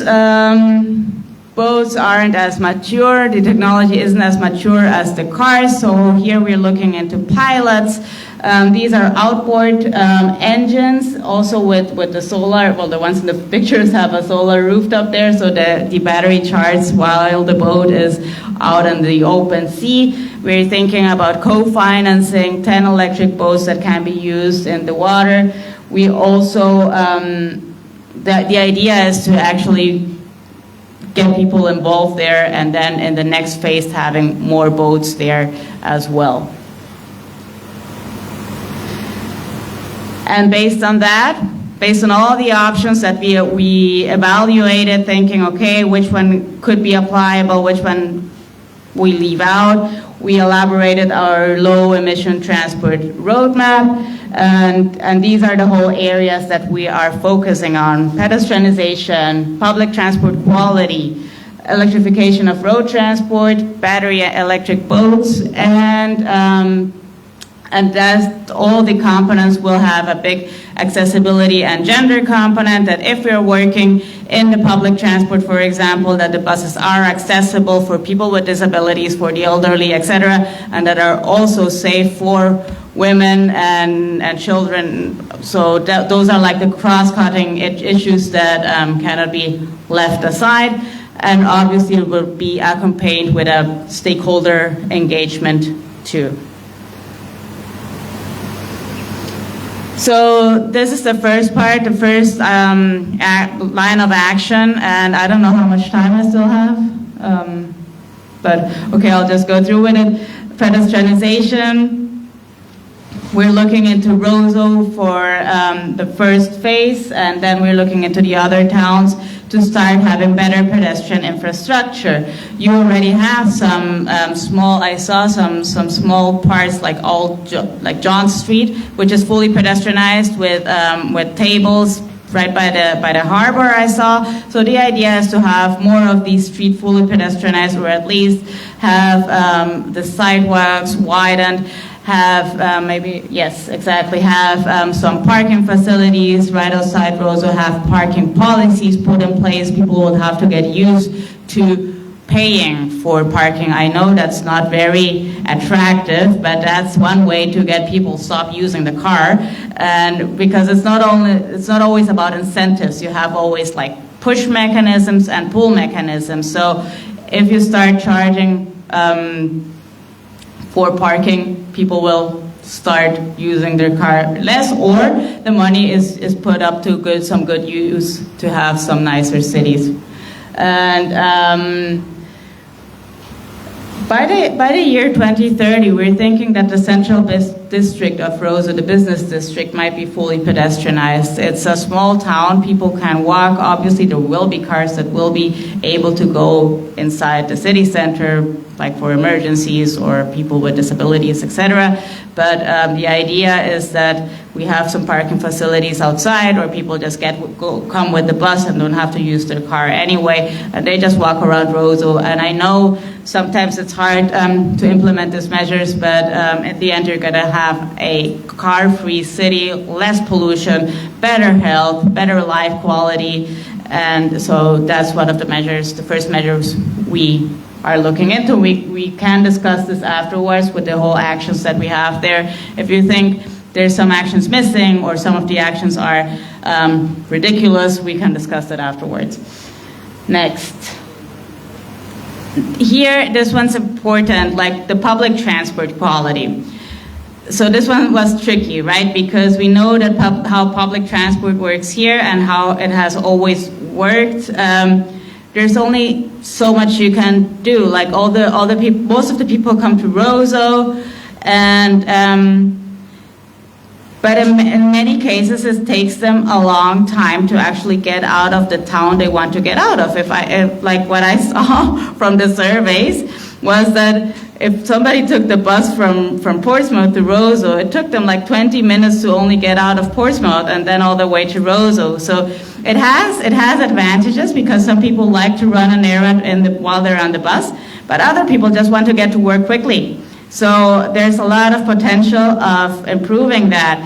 Boats aren't as mature, the technology isn't as mature as the cars, so here we're looking into pilots. These are outboard engines, also with the solar, well, the ones in the pictures have a solar rooftop there, so the battery charges while the boat is out in the open sea. We're thinking about co-financing 10 electric boats that can be used in the water. We also, the idea is to actually get people involved there, and then in the next phase having more boats there as well. And based on that, based on all the options that we evaluated, thinking, okay, which one could be applicable, which one we leave out, we elaborated our low emission transport roadmap, and these are the whole areas that we are focusing on: pedestrianization, public transport quality, electrification of road transport, battery electric boats, and that all the components will have a big accessibility and gender component, that if we're working in the public transport, for example, that the buses are accessible for people with disabilities, for the elderly, etc., and that are also safe for women and children. So those are like the cross-cutting issues that cannot be left aside, and obviously it will be accompanied with a stakeholder engagement too. So this is the first part, the first line of action, and I don't know how much time I still have, but okay, I'll just go through with it. Pedestrianization. We're looking into Roseau for the first phase, and then we're looking into the other towns to start having better pedestrian infrastructure. You already have some I saw some small parts like John Street, which is fully pedestrianized with tables right by the harbor, I saw. So the idea is to have more of these streets fully pedestrianized, or at least have the sidewalks widened, have have some parking facilities right outside Roseau, have parking policies put in place. People will have to get used to paying for parking. I know that's not very attractive, but that's one way to get people stop using the car. And because it's not always about incentives. You have always like push mechanisms and pull mechanisms. So if you start charging for parking, people will start using their car less, or the money is put up to some good use to have some nicer cities. And by the year 2030, we're thinking that the central district of Roseau, the business district, might be fully pedestrianized. It's a small town, people can walk. Obviously, there will be cars that will be able to go inside the city center, like for emergencies or people with disabilities, etc. But the idea is that we have some parking facilities outside, or people just come with the bus and don't have to use their car anyway, and they just walk around Roseau. And I know sometimes it's hard to implement these measures, but at the end you're going to have a car-free city, less pollution, better health, better life quality. And so that's one of the measures, the first measures we are looking into. We can discuss this afterwards with the whole actions that we have there. If you think there's some actions missing or some of the actions are ridiculous, we can discuss that afterwards. Next. Here, this one's important, like the public transport quality. So this one was tricky, right? Because we know that how public transport works here and how it has always worked. There's only so much you can do. Like all the people, most of the people come to Roseau, and but in many cases it takes them a long time to actually get out of the town they want to get out of. If like what I saw from the surveys was that if somebody took the bus from Portsmouth to Roseau, it took them like 20 minutes to only get out of Portsmouth and then all the way to Roseau. So it has advantages, because some people like to run an errand while they're on the bus, but other people just want to get to work quickly. So there's a lot of potential of improving that,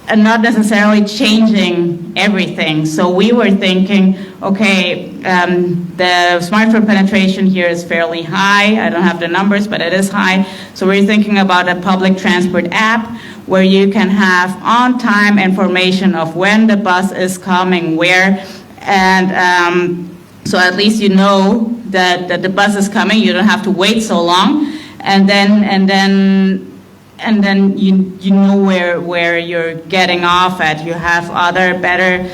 and not necessarily changing everything. So we were thinking, okay, the smartphone penetration here is fairly high. I don't have the numbers, but it is high. So we're thinking about a public transport app where you can have on-time information of when the bus is coming, where, and so at least you know that the bus is coming. You don't have to wait so long, and then you know where you're getting off at. You have other better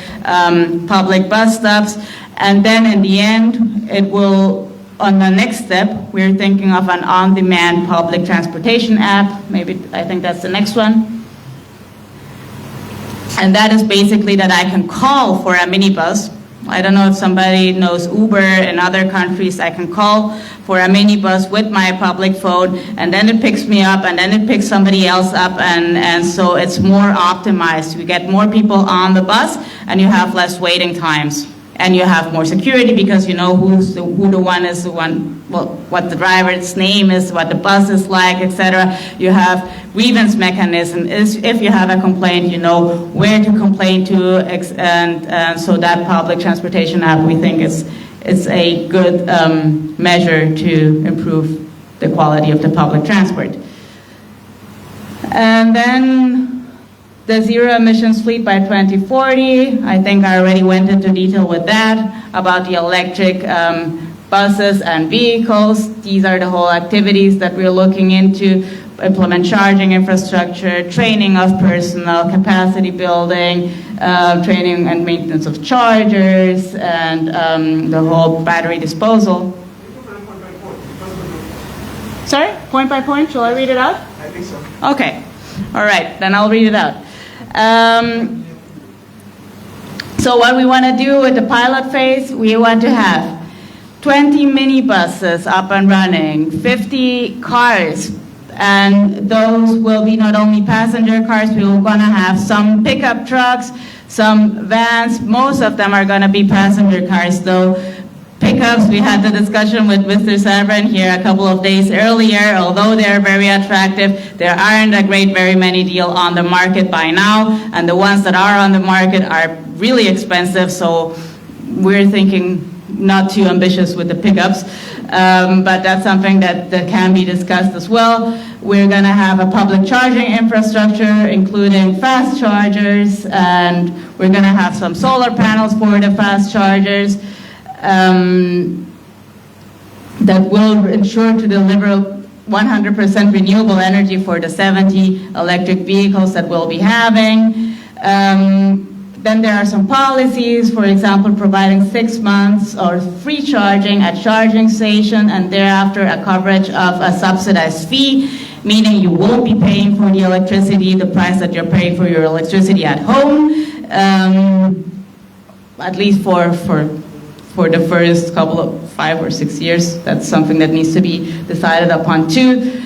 public bus stops, and then in the end, it will, on the next step, we're thinking of an on-demand public transportation app. Maybe, I think that's the next one. And that is basically that I can call for a minibus. I don't know if somebody knows Uber in other countries. I can call for a minibus with my public phone, and then it picks me up, and then it picks somebody else up, and so it's more optimized. You get more people on the bus, and you have less waiting times, and you have more security because you know who the one is, well, what the driver's name is, what the bus is like, etc. You have grievance mechanism. If you have a complaint, you know where to complain to, and so that public transportation app, we think it's a good measure to improve the quality of the public transport. And then the zero emissions fleet by 2040, I think I already went into detail with that, about the electric buses and vehicles. These are the whole activities that we're looking into: implement charging infrastructure, training of personnel, capacity building, training and maintenance of chargers, and the whole battery disposal. Sorry? Point by point? Shall I read it out? I think so. Okay. All right. Then I'll read it out. So what we want to do with the pilot phase, we want to have 20 minibuses up and running, 50 cars, and those will be not only passenger cars, we're going to have some pickup trucks, some vans. Most of them are going to be passenger cars, though. Pickups, we had the discussion with Mr. Savran here a couple of days earlier. Although they're very attractive, there aren't very many deals on the market by now, and the ones that are on the market are really expensive, so we're thinking not too ambitious with the pickups, but that's something that can be discussed as well. We're going to have a public charging infrastructure, including fast chargers, and we're going to have some solar panels for the fast chargers that will ensure to deliver 100% renewable energy for the 70 electric vehicles that we'll be having. Then there are some policies, for example, providing 6 months or free charging at charging station and thereafter a coverage of a subsidized fee, meaning you won't be paying for the electricity the price that you're paying for your electricity at home, at least for the first couple of 5 or 6 years. That's something that needs to be decided upon too.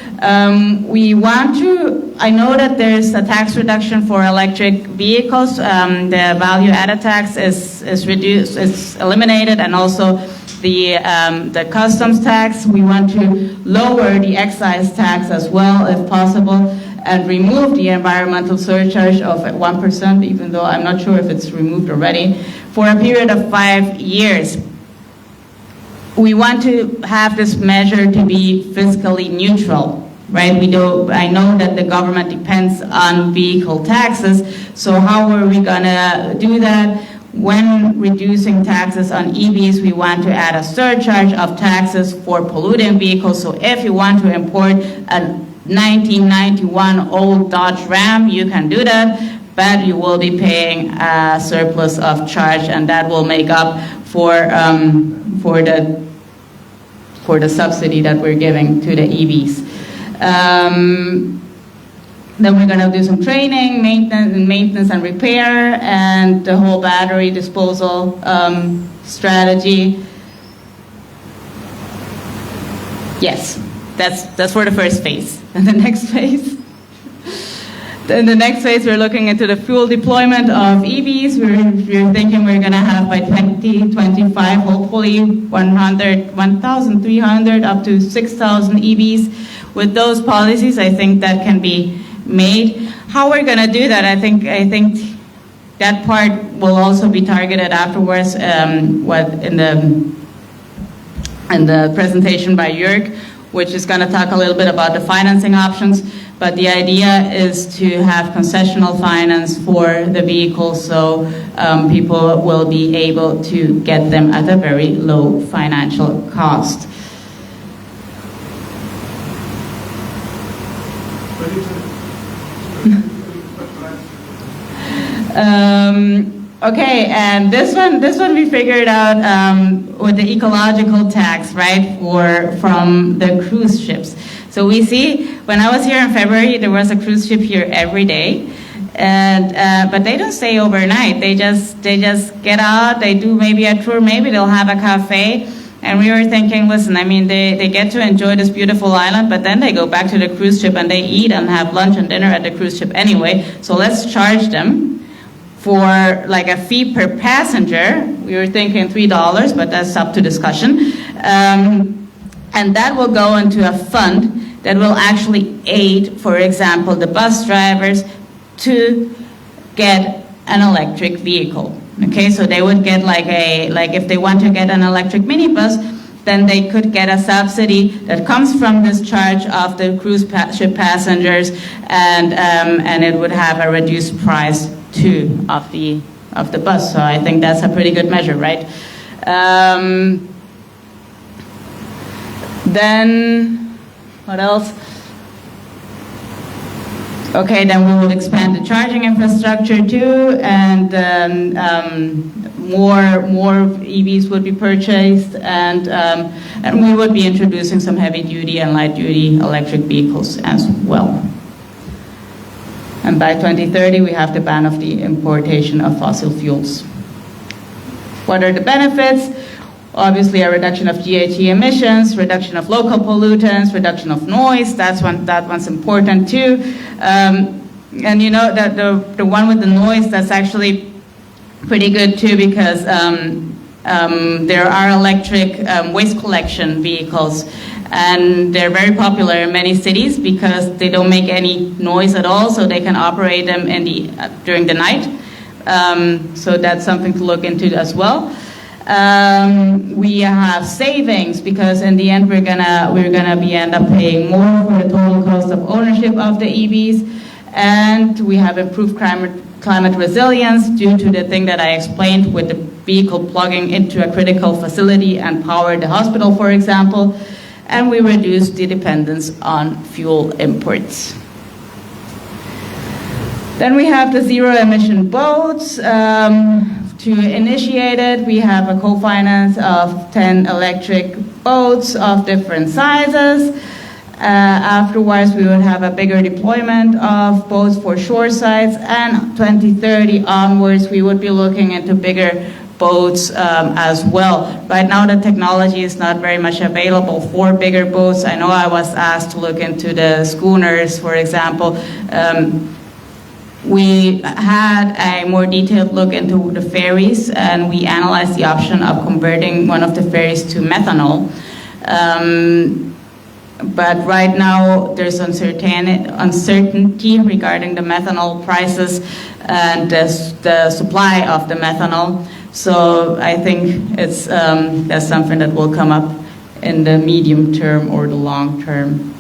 We want to, I know that there's a tax reduction for electric vehicles. The value added tax is reduced, is eliminated, and also the customs tax. We want to lower the excise tax as well if possible and remove the environmental surcharge of 1%, even though I'm not sure if it's removed already, for a period of 5 years. We want to have this measure to be fiscally neutral. Right, I know that the government depends on vehicle taxes, so how are we gonna do that? When reducing taxes on EVs, we want to add a surcharge of taxes for polluting vehicles. So if you want to import a 1991 old Dodge Ram, you can do that, but you will be paying a surplus of charge, and that will make up for the subsidy that we're giving to the EVs. Then we're going to do some training, maintenance and repair, and the whole battery disposal strategy. Yes, that's for the first phase. And the next phase? In the next phase, we're looking into the fuel deployment of EVs. We're thinking we're going to have by 2025, hopefully 1,300 up to 6,000 EVs. With those policies, I think that can be made. How we're going to do that, I think that part will also be targeted afterwards. In the presentation by Jörg, which is going to talk a little bit about the financing options. But the idea is to have concessional finance for the vehicles, so people will be able to get them at a very low financial cost. Okay, and this one we figured out with the ecological tax, right, from the cruise ships. So we see, when I was here in February, there was a cruise ship here every day, and but they don't stay overnight. They just get out. They do maybe a tour. Maybe they'll have a cafe. And we were thinking, listen, I mean, they get to enjoy this beautiful island, but then they go back to the cruise ship and they eat and have lunch and dinner at the cruise ship anyway. So let's charge them for like a fee per passenger. We were thinking $3, but that's up to discussion. And that will go into a fund that will actually aid, for example, the bus drivers to get an electric vehicle. Okay, so they would get like if they want to get an electric minibus, then they could get a subsidy that comes from this charge of the cruise ship passengers, and it would have a reduced price too of the bus. So I think that's a pretty good measure, right? Then what else? Okay, then we will expand the charging infrastructure too, and more EVs would be purchased, and we would be introducing some heavy-duty and light-duty electric vehicles as well. And by 2030, we have the ban of the importation of fossil fuels. What are the benefits? Obviously, a reduction of GHG emissions, reduction of local pollutants, reduction of noise. That one's important too. And you know that the one with the noise, that's actually pretty good too, because there are electric waste collection vehicles, and they're very popular in many cities because they don't make any noise at all, so they can operate them during the night. So that's something to look into as well. We have savings because in the end we're gonna end up paying more for the total cost of ownership of the EVs, and we have improved climate resilience due to the thing that I explained with the vehicle plugging into a critical facility and power the hospital, for example. and we reduce the dependence on fuel imports. Then we have the zero-emission boats. To initiate it, we have a co-finance of 10 electric boats of different sizes. Afterwards, we would have a bigger deployment of boats for shore sites, and 2030 onwards, we would be looking into bigger boats as well. Right now, the technology is not very much available for bigger boats. I know I was asked to look into the schooners, for example. We had a more detailed look into the ferries, and we analyzed the option of converting one of the ferries to methanol. But right now, there's uncertainty regarding the methanol prices and the supply of the methanol. So I think that's something that will come up in the medium term or the long term.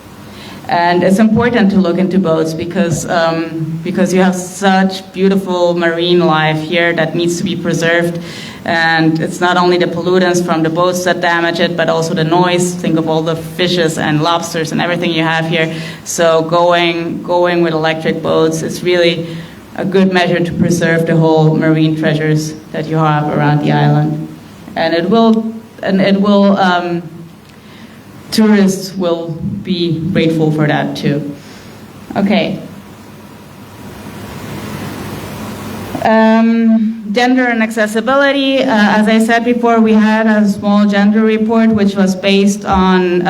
And it's important to look into boats because you have such beautiful marine life here that needs to be preserved. And it's not only the pollutants from the boats that damage it, but also the noise. Think of all the fishes and lobsters and everything you have here. So going with electric boats is really a good measure to preserve the whole marine treasures that you have around the island. And tourists will be grateful for that too. Okay. Gender and accessibility. As I said before, we had a small gender report which was based on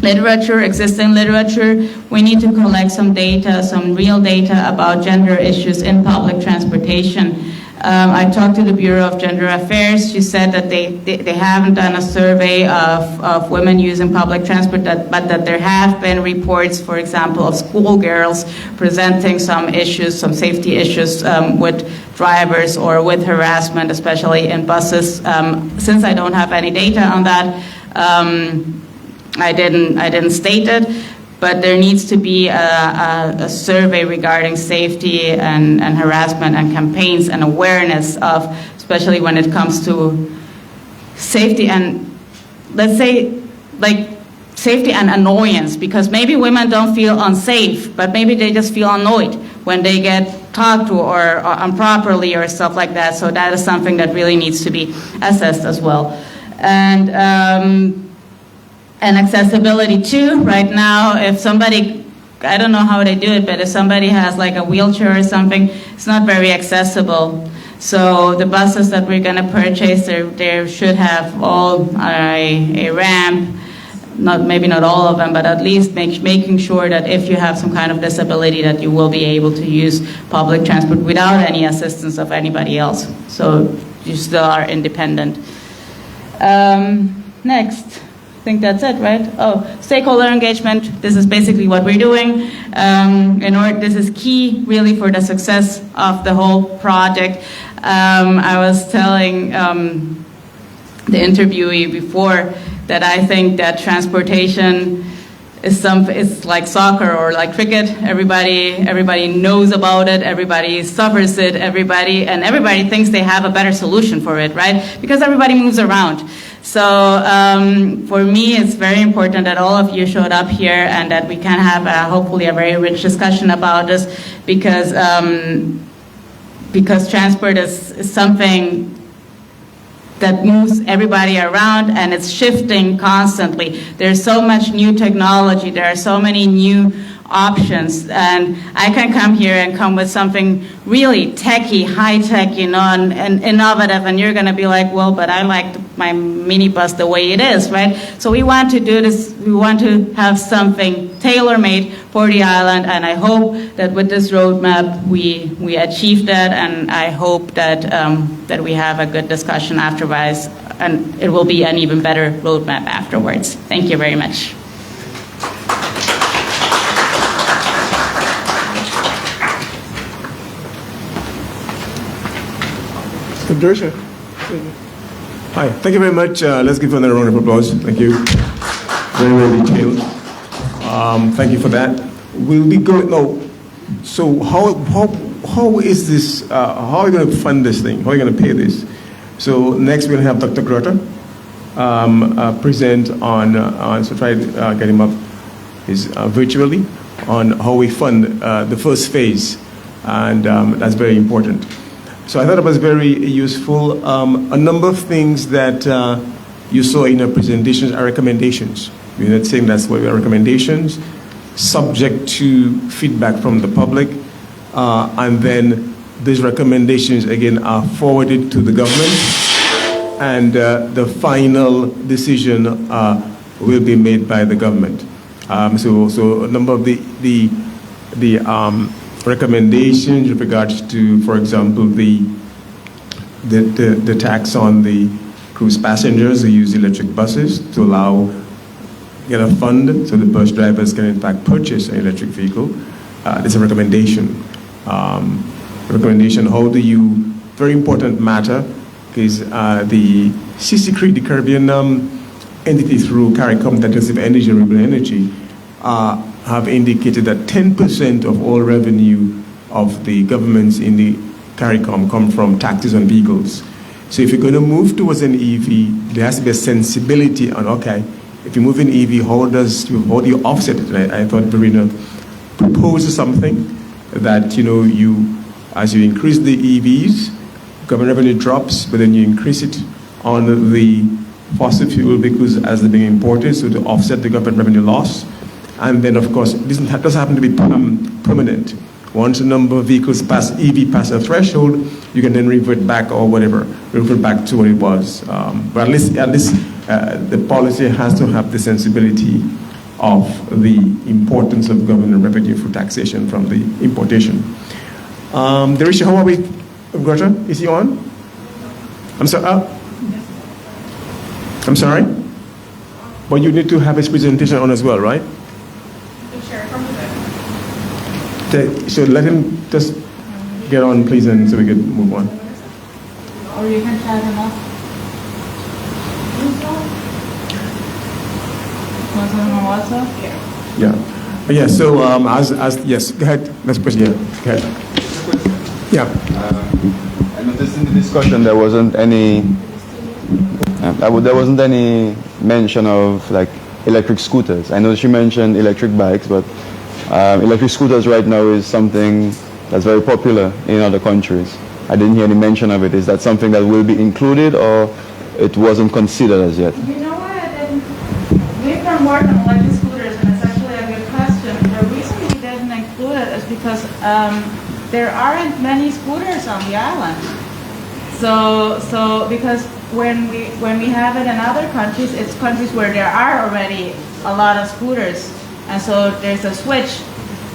existing literature. We need to collect some data, some real data about gender issues in public transportation. I talked to the Bureau of Gender Affairs. She said that they haven't done a survey of women using public transport, but that there have been reports, for example, of schoolgirls presenting some issues, some safety issues with drivers or with harassment, especially in buses. Since I don't have any data on that, I didn't state it. But there needs to be a survey regarding safety and harassment and campaigns and awareness of, especially when it comes to safety and, let's say, like safety and annoyance, because maybe women don't feel unsafe, but maybe they just feel annoyed when they get talked to or improperly or stuff like that. So that is something that really needs to be assessed as well. And accessibility too. Right now, if somebody, I don't know how they do it, but if somebody has like a wheelchair or something, it's not very accessible. So the buses that we're going to purchase, they should have all a ramp, maybe not all of them, but at least making sure that if you have some kind of disability that you will be able to use public transport without any assistance of anybody else. So you still are independent. Next. I think that's it, right? Oh, stakeholder engagement. This is basically what we're doing. This is key, really, for the success of the whole project. I was telling the interviewee before that I think that transportation is like soccer or like cricket. Everybody knows about it. Everybody suffers it. And everybody thinks they have a better solution for it, right? Because everybody moves around. So for me, it's very important that all of you showed up here and that we can have hopefully a very rich discussion about this, because transport is something that moves everybody around, and it's shifting constantly. There's so much new technology. There are so many new options, and I can come here and come with something really techy, high-tech, and innovative, and you're going to be like, well, but I like my minibus the way it is, right? So we want to do this. We want to have something tailor-made for the island, and I hope that with this roadmap we achieve that, and I hope that that we have a good discussion afterwards, and it will be an even better roadmap afterwards. Thank you very much. Patricia. Hi, thank you very much. Let's give another round of applause. Thank you. Very, very detailed. Thank you for that. We'll be going now. So how is this? How are you going to fund this thing? How are you going to pay this? So next we'll have Dr. Grotter. present on so try to get him up virtually on how we fund the first phase, and that's very important. So I thought it was very useful. A number of things that you saw in our presentations are recommendations. We're not saying that's what we are recommendations, subject to feedback from the public, and then these recommendations again are forwarded to the government, and the final decision will be made by the government. So a number of the recommendations with regards to, for example, the tax on the cruise passengers who use electric buses to get a fund so the bus drivers can in fact purchase an electric vehicle. There's a recommendation. How do you, very important matter, is the CC the Caribbean entity through CARICOM that receive energy and renewable energy have indicated that 10% of all revenue of the governments in the CARICOM come from taxes on vehicles. So if you're going to move towards an EV, there has to be a sensibility on, okay, if you move in EV, how do you offset it? And I thought Verena proposed something that, as you increase the EVs, government revenue drops, but then you increase it on the fossil fuel vehicles as they're being imported, so to offset the government revenue loss. And then, of course, this does happen to be permanent. Once a number of vehicles pass a threshold, you can then revert back or whatever, revert back to what it was. But at least the policy has to have the sensibility of the importance of government revenue for taxation from the importation. Derisha, how are we? Greta, is he on? I'm sorry. I'm sorry? But you need to have his presentation on as well, right? So let him just get on, please, and so we can move on. Or you can chat him up. Want him on WhatsApp? Yeah. So yes, go ahead. Next question. Yeah, go ahead. Yeah. I noticed in the discussion there wasn't any mention of like electric scooters. I know she mentioned electric bikes, but electric scooters right now is something that's very popular in other countries. I didn't hear any mention of it. Is that something that will be included, or it wasn't considered as yet? You know what? We've done work on electric scooters, and it's actually a good question. The reason we didn't include it is because there aren't many scooters on the island. So because when we have it in other countries, it's countries where there are already a lot of scooters, and so there's a switch.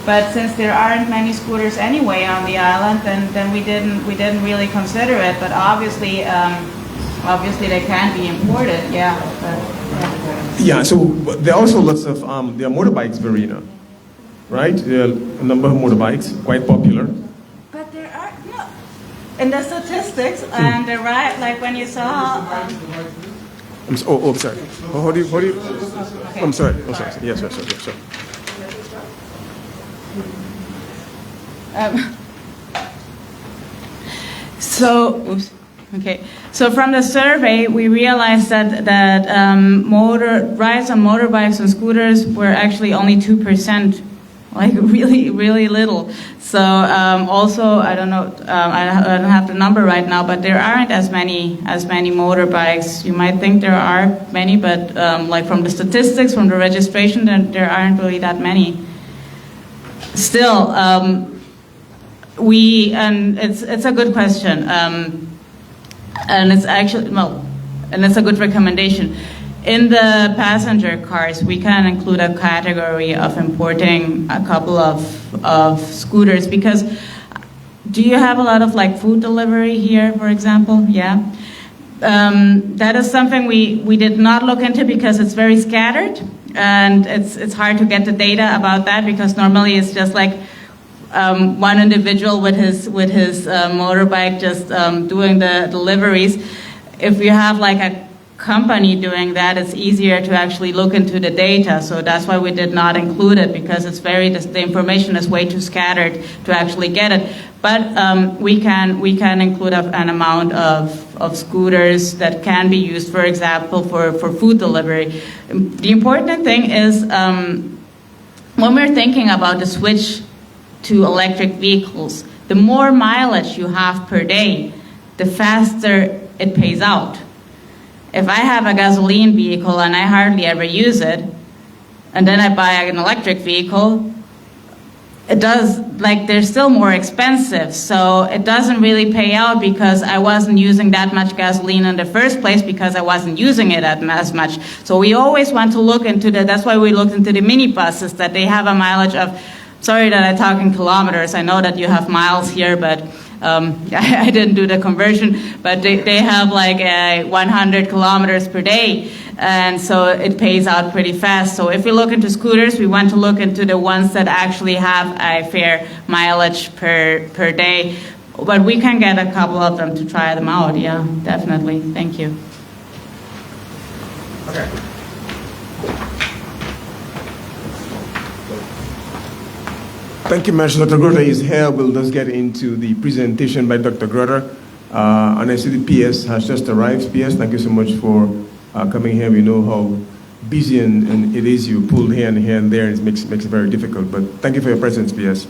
But since there aren't many scooters anyway on the island, then we didn't really consider it. But obviously they can be imported. Yeah. Yeah. So there are also lots of there are motorbikes, Verena, right? There are a number of motorbikes, quite popular. But there are no. In the statistics and the right, like when you saw. I'm sorry. How do you? Okay. I'm sorry. Oh, sorry. Yes, sorry. So from the survey, we realized that rides on motorbikes and scooters were actually only 2%, like really, really little. So also, I don't know, I don't have the number right now, but there aren't as many motorbikes. You might think there are many, but like from the statistics, from the registration, there aren't really that many. Still, it's a good question, and it's actually and it's a good recommendation. In the passenger cars, we can include a category of importing a couple of scooters, because do you have a lot of like food delivery here, for example? Yeah. That is something we did not look into because it's very scattered, and it's hard to get the data about that, because normally it's just like one individual with his motorbike just doing the deliveries. If you have like company doing that, it's easier to actually look into the data. So that's why we did not include it, because the information is way too scattered to actually get it. But we can include an amount of scooters that can be used, for example, for food delivery. The important thing is when we're thinking about the switch to electric vehicles, the more mileage you have per day, the faster it pays out. If I have a gasoline vehicle and I hardly ever use it, and then I buy an electric vehicle, they're still more expensive. So it doesn't really pay out because I wasn't using that much gasoline in the first place because I wasn't using it as much. So we always want to look into that's why we looked into the minibuses, that they have a mileage of, sorry that I talk in kilometers, I know that you have miles here, but I didn't do the conversion, but they have like 100 kilometers per day, and so it pays out pretty fast. So if we look into scooters, we want to look into the ones that actually have a fair mileage per day, but we can get a couple of them to try them out. Yeah, definitely. Thank you. Okay. Thank you, Mr. Dr. Grotter is here. We'll just get into the presentation by Dr. Grotter. And I see the PS has just arrived. PS, thank you so much for coming here. We know how busy and it is. You pull here and there, and it makes it very difficult. But thank you for your presence, PS.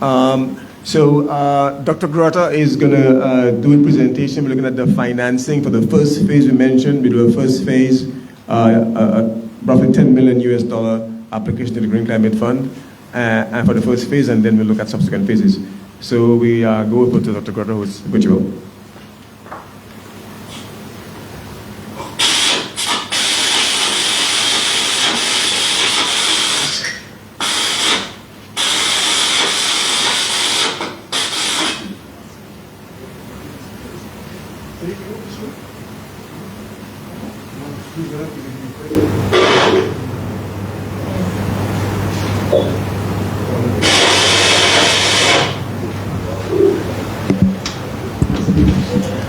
Dr. Grotter is going to do a presentation. We're looking at the financing for the first phase we mentioned. We do a first phase, roughly $10 million application to the Green Climate Fund. And for the first phase, and then we'll look at subsequent phases. So we go over to Dr. Grotter, who's virtual.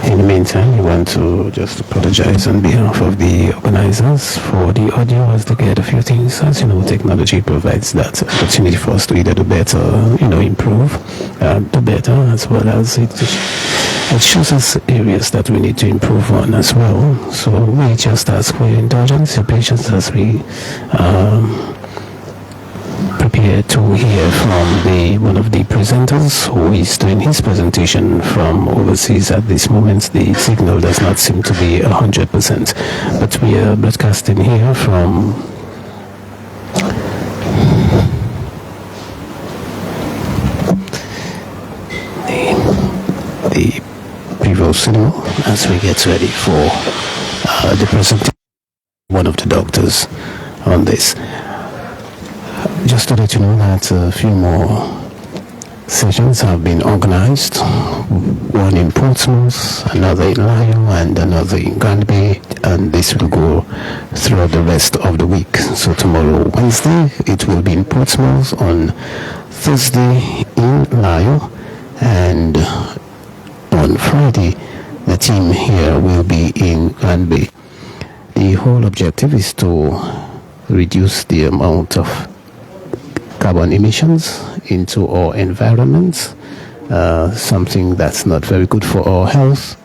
In the meantime, we want to just apologize on behalf of the organizers for the audio as they get a few things. As you know, technology provides that opportunity for us to either do better, improve, do better, as well as it shows us areas that we need to improve on as well. So we just ask for your indulgence, your patience as we prepare to hear from one of the presenters who is doing his presentation from overseas. At this moment, the signal does not seem to be 100%, but we are broadcasting here from the previous cinema as we get ready for the presentation of one of the doctors on this. Just to let you know that a few more sessions have been organized, one in Portsmouth, another in Lyon, and another in Granby, and this will go throughout the rest of the week. So tomorrow, Wednesday, it will be in Portsmouth, on Thursday in Lyon, and on Friday, the team here will be in Granby. The whole objective is to reduce the amount of carbon emissions into our environment, something that's not very good for our health.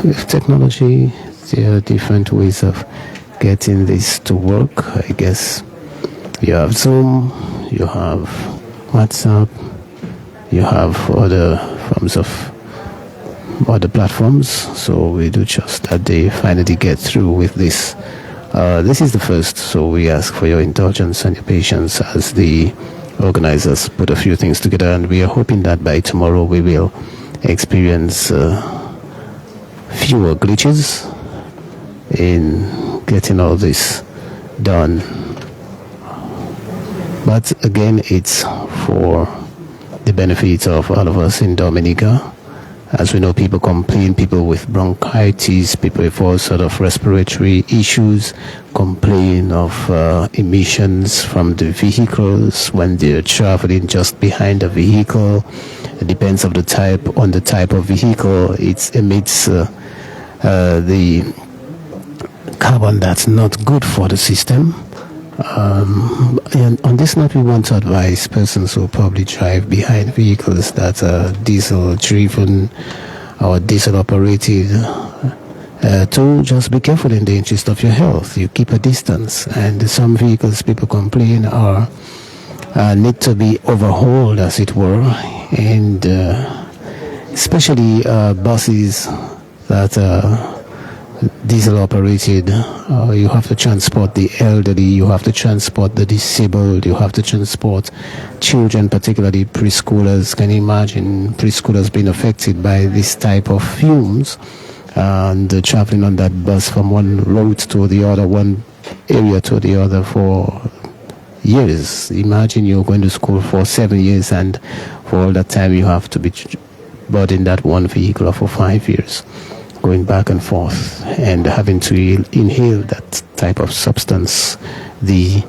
With technology, there are different ways of getting this to work. I guess you have Zoom, you have WhatsApp, you have other forms of other platforms. So we do trust that they finally get through with this. This is the first, so we ask for your indulgence and your patience as the organizers put a few things together, and we are hoping that by tomorrow we will experience fewer glitches in getting all this done. But again, it's for the benefit of all of us in Dominica. As we know, people complain, people with bronchitis, people with all sort of respiratory issues complain of emissions from the vehicles when they're traveling just behind the vehicle. It depends on the type of vehicle. It emits the carbon that's not good for the system. And on this note, we want to advise persons who probably drive behind vehicles that are diesel driven or diesel operated to just be careful in the interest of your health. You keep a distance, and some vehicles people complain are need to be overhauled, as it were, and especially buses that are diesel operated. You have to transport the elderly, you have to transport the disabled, you have to transport children, particularly preschoolers. Can you imagine preschoolers being affected by this type of fumes and traveling on that bus from one road to the other, one area to the other for years? Imagine you're going to school for 7 years, and for all that time you have to be boarding that one vehicle for 5 years, going back and forth and having to inhale that type of substance. The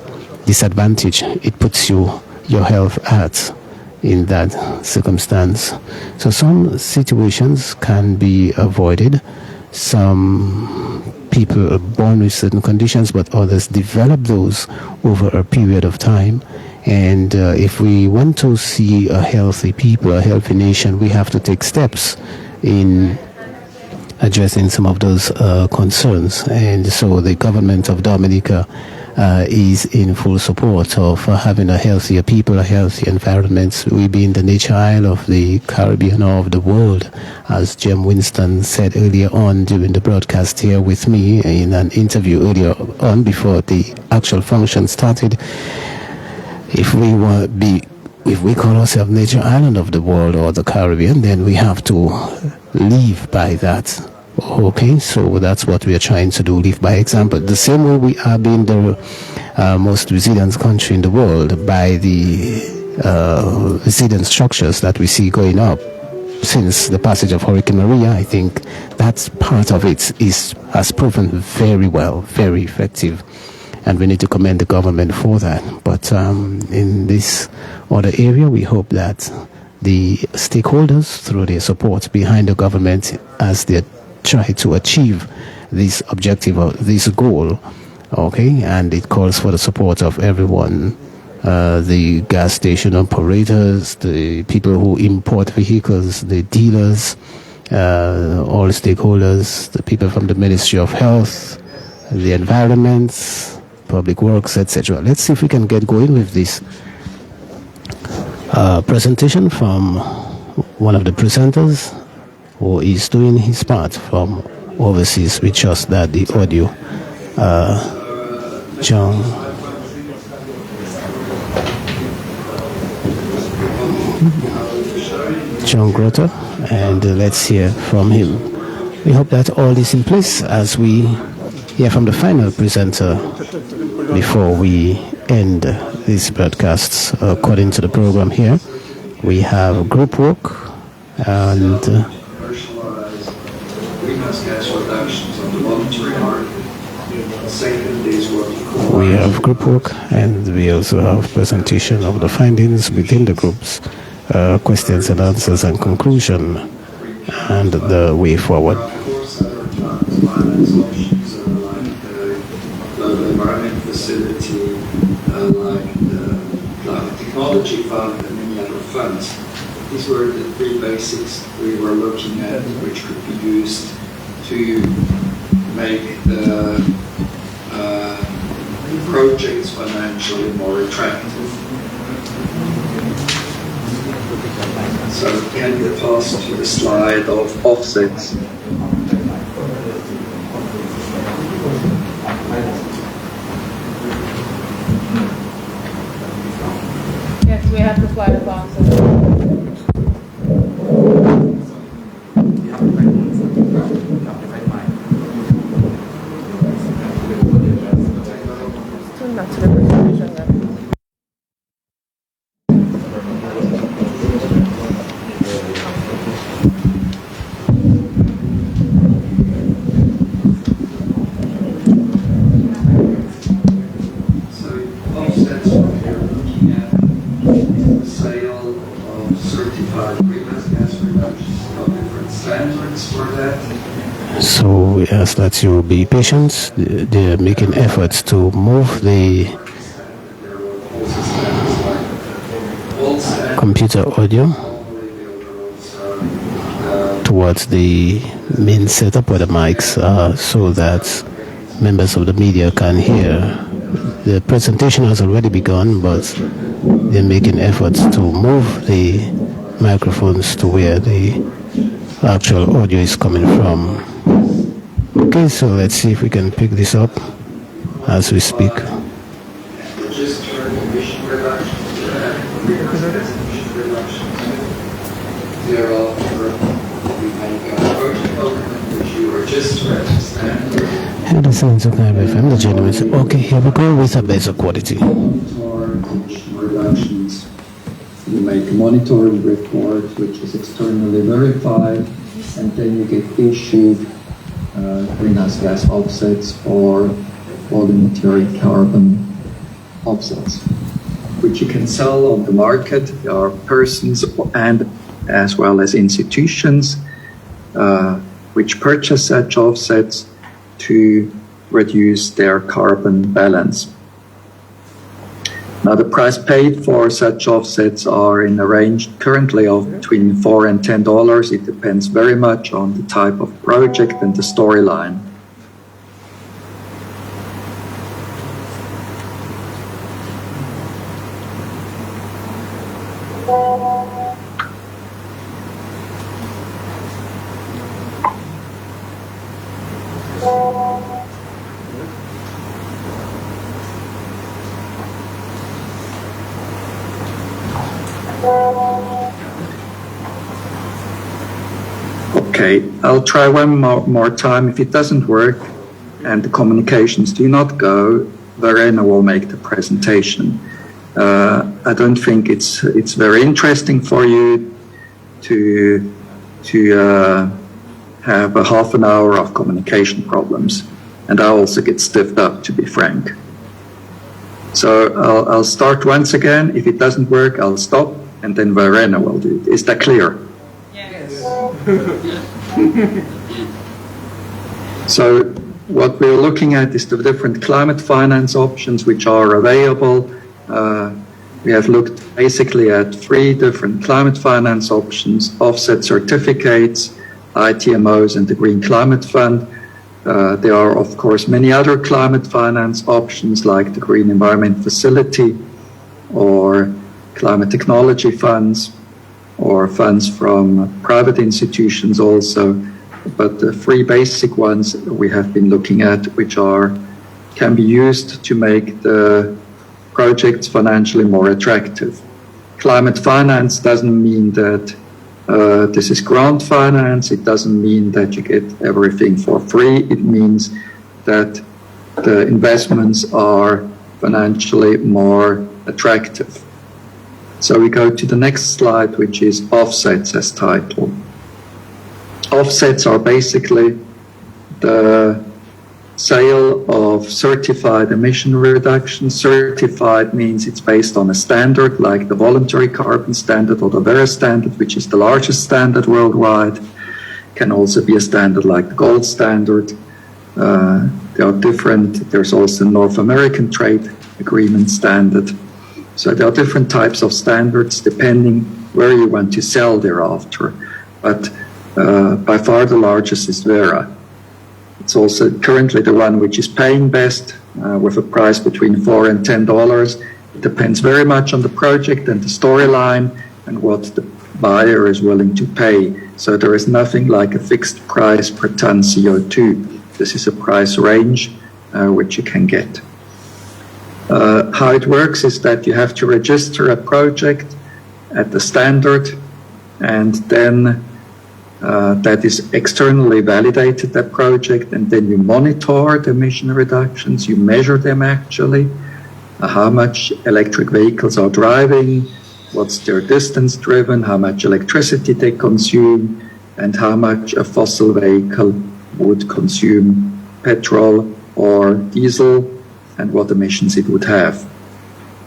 disadvantage it puts your health at in that circumstance. So some situations can be avoided. Some people are born with certain conditions, but others develop those over a period of time. And if we want to see a healthy people, a healthy nation, we have to take steps in addressing some of those concerns. And so the government of Dominica is in full support of having a healthier people, a healthy environment. We being the nature isle of the Caribbean or of the world, as Jem Winston said earlier on during the broadcast here with me in an interview earlier on before the actual function started. If we call ourselves nature island of the world or the Caribbean, then we have to live by that. Okay, so that's what we are trying to do, live by example. The same way we are being the most resilient country in the world by the resilient structures that we see going up since the passage of Hurricane Maria. I think that's part of it has proven very well, very effective. And we need to commend the government for that. But in this other area, we hope that the stakeholders, through their support behind the government as they try to achieve this objective or this goal, okay, and it calls for the support of everyone, the gas station operators, the people who import vehicles, the dealers, all stakeholders, the people from the Ministry of Health, the environment, public works, etc. Let's see if we can get going with this presentation from one of the presenters who is doing his part from overseas. We trust that the audio, John Grotter, and let's hear from him. We hope that all is in place as we hear from the final presenter before we end these broadcasts. According to the program here, we have group work and greenhouse gas reductions on the voluntary market. Second is what you call we have group work, and we also have presentation of the findings within the groups, questions and answers and conclusion, and the way forward. Finance options like the environment facility, like the climate technology fund, and many other funds. These were the three basics we were looking at, which could be used to make the projects financially more attractive. So can we pass to the slide of offsets? Yes, we have to fly the boxes. Offsets, what we're looking at is the sale of certified green standards for that? So we ask that you be patient. They're making efforts to move the There were also standards like old standards. computer audio Normally there were also towards the main setup where the mics are, so that members of the media can hear. The presentation has already begun, but they're making efforts to move the microphones to where the actual audio is coming from. Okay, so let's see if we can pick this up as we speak. register emission reductions, emission reductions. Thereafter, we make a protocol which you register as a standard. And the sounds of Naira FM, the gentleman said, okay, here we go with a better quality. Monitor emission reductions. You make a monitoring report which is externally verified, and then you get issued greenhouse gas offsets or voluntary carbon offsets, which you can sell on the market. There are persons and as well as institutions which purchase such offsets to reduce their carbon balance. Now, the price paid for such offsets are in a range currently of between $4 and $10. It depends very much on the type of project and the storyline. Okay, I'll try one more time. If it doesn't work and the communications do not go, Verena will make the presentation. I don't think it's very interesting for you to have a half an hour of communication problems, and I also get stiffed up, to be frank. So I'll start once again. If it doesn't work, I'll stop, and then Verena will do it. Is that clear? So what we're looking at is the different climate finance options which are available. We have looked basically at 3 different climate finance options: offset certificates, ITMOs, and the Green Climate Fund. There are, of course, many other climate finance options like the Green Environment Facility or climate technology funds, or funds from private institutions also. But the 3 basic ones we have been looking at, which can be used to make the projects financially more attractive. Climate finance doesn't mean that this is grant finance. It doesn't mean that you get everything for free. It means that the investments are financially more attractive. So we go to the next slide, which is offsets as title. Offsets are basically the sale of certified emission reduction. Certified means it's based on a standard like the voluntary carbon standard or the Verra standard, which is the largest standard worldwide. Can also be a standard like the gold standard. There are different, there's also North American Trade Agreement standard. So there are different types of standards depending where you want to sell thereafter. But by far the largest is Verra. It's also currently the one which is paying best with a price between $4 and $10. It depends very much on the project and the storyline and what the buyer is willing to pay. So there is nothing like a fixed price per ton CO2. This is a price range which you can get. How it works is that you have to register a project at the standard, and then that is externally validated, that project, and then you monitor the emission reductions, you measure them actually, how much electric vehicles are driving, what's their distance driven, how much electricity they consume, and how much a fossil vehicle would consume petrol or diesel, and what emissions it would have.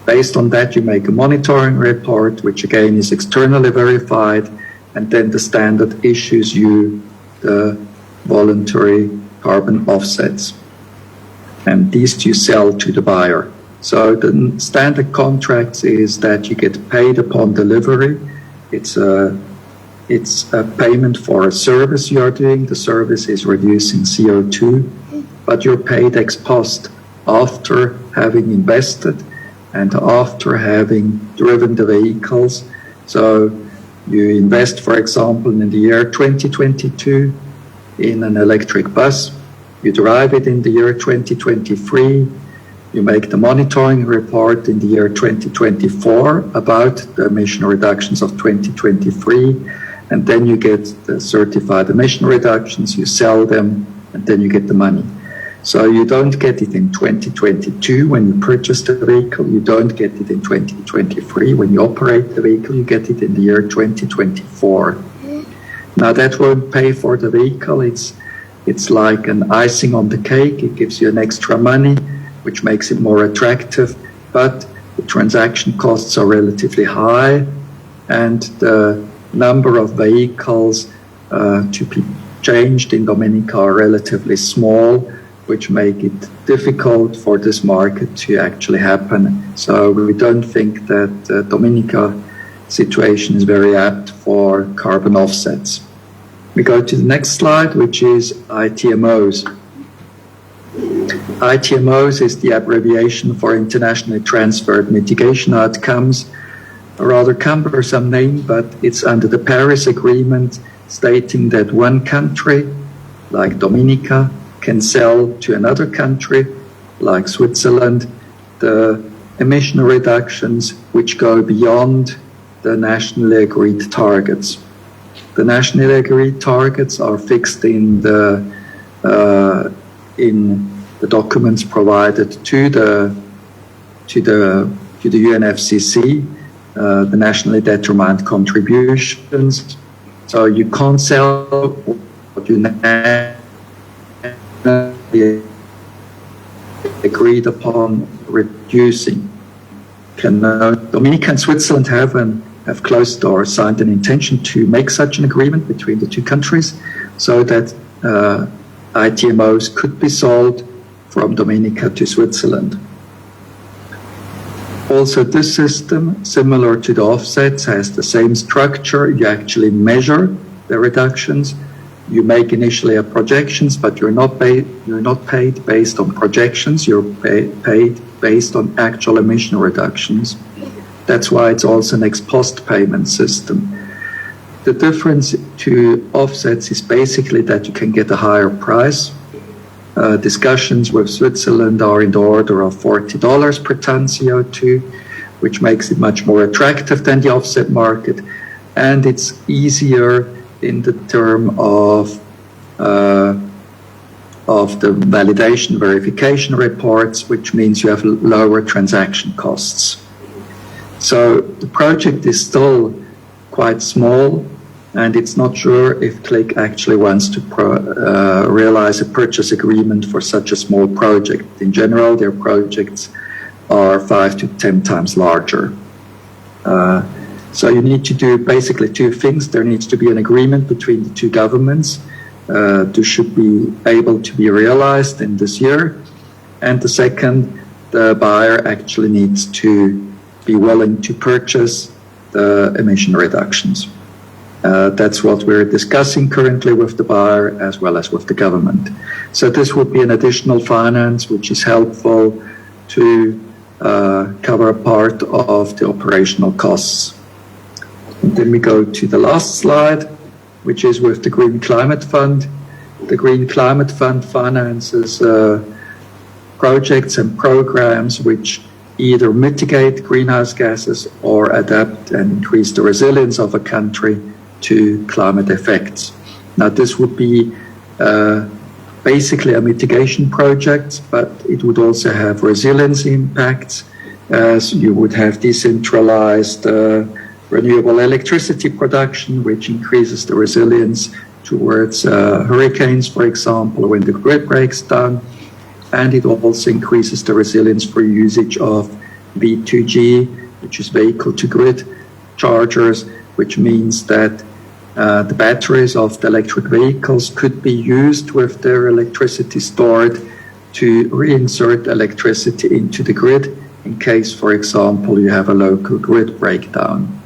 Based on that, you make a monitoring report, which again is externally verified, and then the standard issues you the voluntary carbon offsets. And these you sell to the buyer. So the standard contracts is that you get paid upon delivery. It's a payment for a service you are doing. The service is reducing CO2, but you're paid ex post after having invested and after having driven the vehicles. So you invest, for example, in the year 2022 in an electric bus. You drive it in the year 2023. You make the monitoring report in the year 2024 about the emission reductions of 2023. And then you get the certified emission reductions, you sell them, and then you get the money. So you don't get it in 2022 when you purchase the vehicle, you don't get it in 2023 when you operate the vehicle, you get it in the year 2024. Now that won't pay for the vehicle, it's like an icing on the cake, it gives you an extra money, which makes it more attractive, but the transaction costs are relatively high, and the number of vehicles to be changed in Dominica are relatively small, which make it difficult for this market to actually happen. So we don't think that the Dominica situation is very apt for carbon offsets. We go to the next slide, which is ITMOs. ITMOs is the abbreviation for Internationally Transferred Mitigation Outcomes. A rather cumbersome name, but it's under the Paris Agreement, stating that one country, like Dominica, can sell to another country, like Switzerland, the emission reductions which go beyond the nationally agreed targets. The nationally agreed targets are fixed in the documents provided to the UNFCCC, the nationally determined contributions. So you can't sell what you agreed upon reducing. Dominica and Switzerland have closed or signed an intention to make such an agreement between the two countries so that ITMOs could be sold from Dominica to Switzerland. Also, this system, similar to the offsets, has the same structure. You actually measure the reductions. You make initially a projections, but you're not paid based on projections. You're paid based on actual emission reductions. That's why it's also an ex post payment system. The difference to offsets is basically that you can get a higher price. Discussions with Switzerland are in the order of $40 per ton CO2, which makes it much more attractive than the offset market. And it's easier in the term of the validation verification reports, which means you have lower transaction costs. So the project is still quite small, and it's not sure if Click actually wants to realize a purchase agreement for such a small project. In general, their projects are 5 to 10 times larger. So you need to do basically two things. There needs to be an agreement between the two governments. This should be able to be realized in this year. And the second, the buyer actually needs to be willing to purchase the emission reductions. That's what we're discussing currently with the buyer as well as with the government. So this would be an additional finance which is helpful to cover a part of the operational costs. And then we go to the last slide, which is with the Green Climate Fund. The Green Climate Fund finances projects and programs which either mitigate greenhouse gases or adapt and increase the resilience of a country to climate effects. Now, this would be basically a mitigation project, but it would also have resilience impacts, as you would have decentralized renewable electricity production, which increases the resilience towards hurricanes, for example, when the grid breaks down. And it also increases the resilience for usage of V2G, which is vehicle to grid chargers, which means that The batteries of the electric vehicles could be used with their electricity stored to reinsert electricity into the grid in case, for example, you have a local grid breakdown.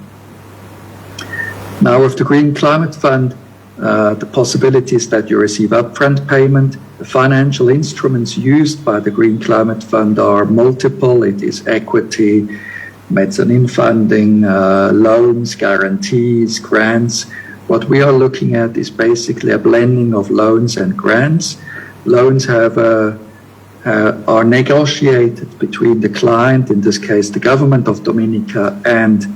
Now, with the Green Climate Fund, the possibilities that you receive upfront payment, the financial instruments used by the Green Climate Fund are multiple. It is equity, mezzanine funding, loans, guarantees, grants. What we are looking at is basically a blending of loans and grants. Loans are negotiated between the client, in this case the government of Dominica, and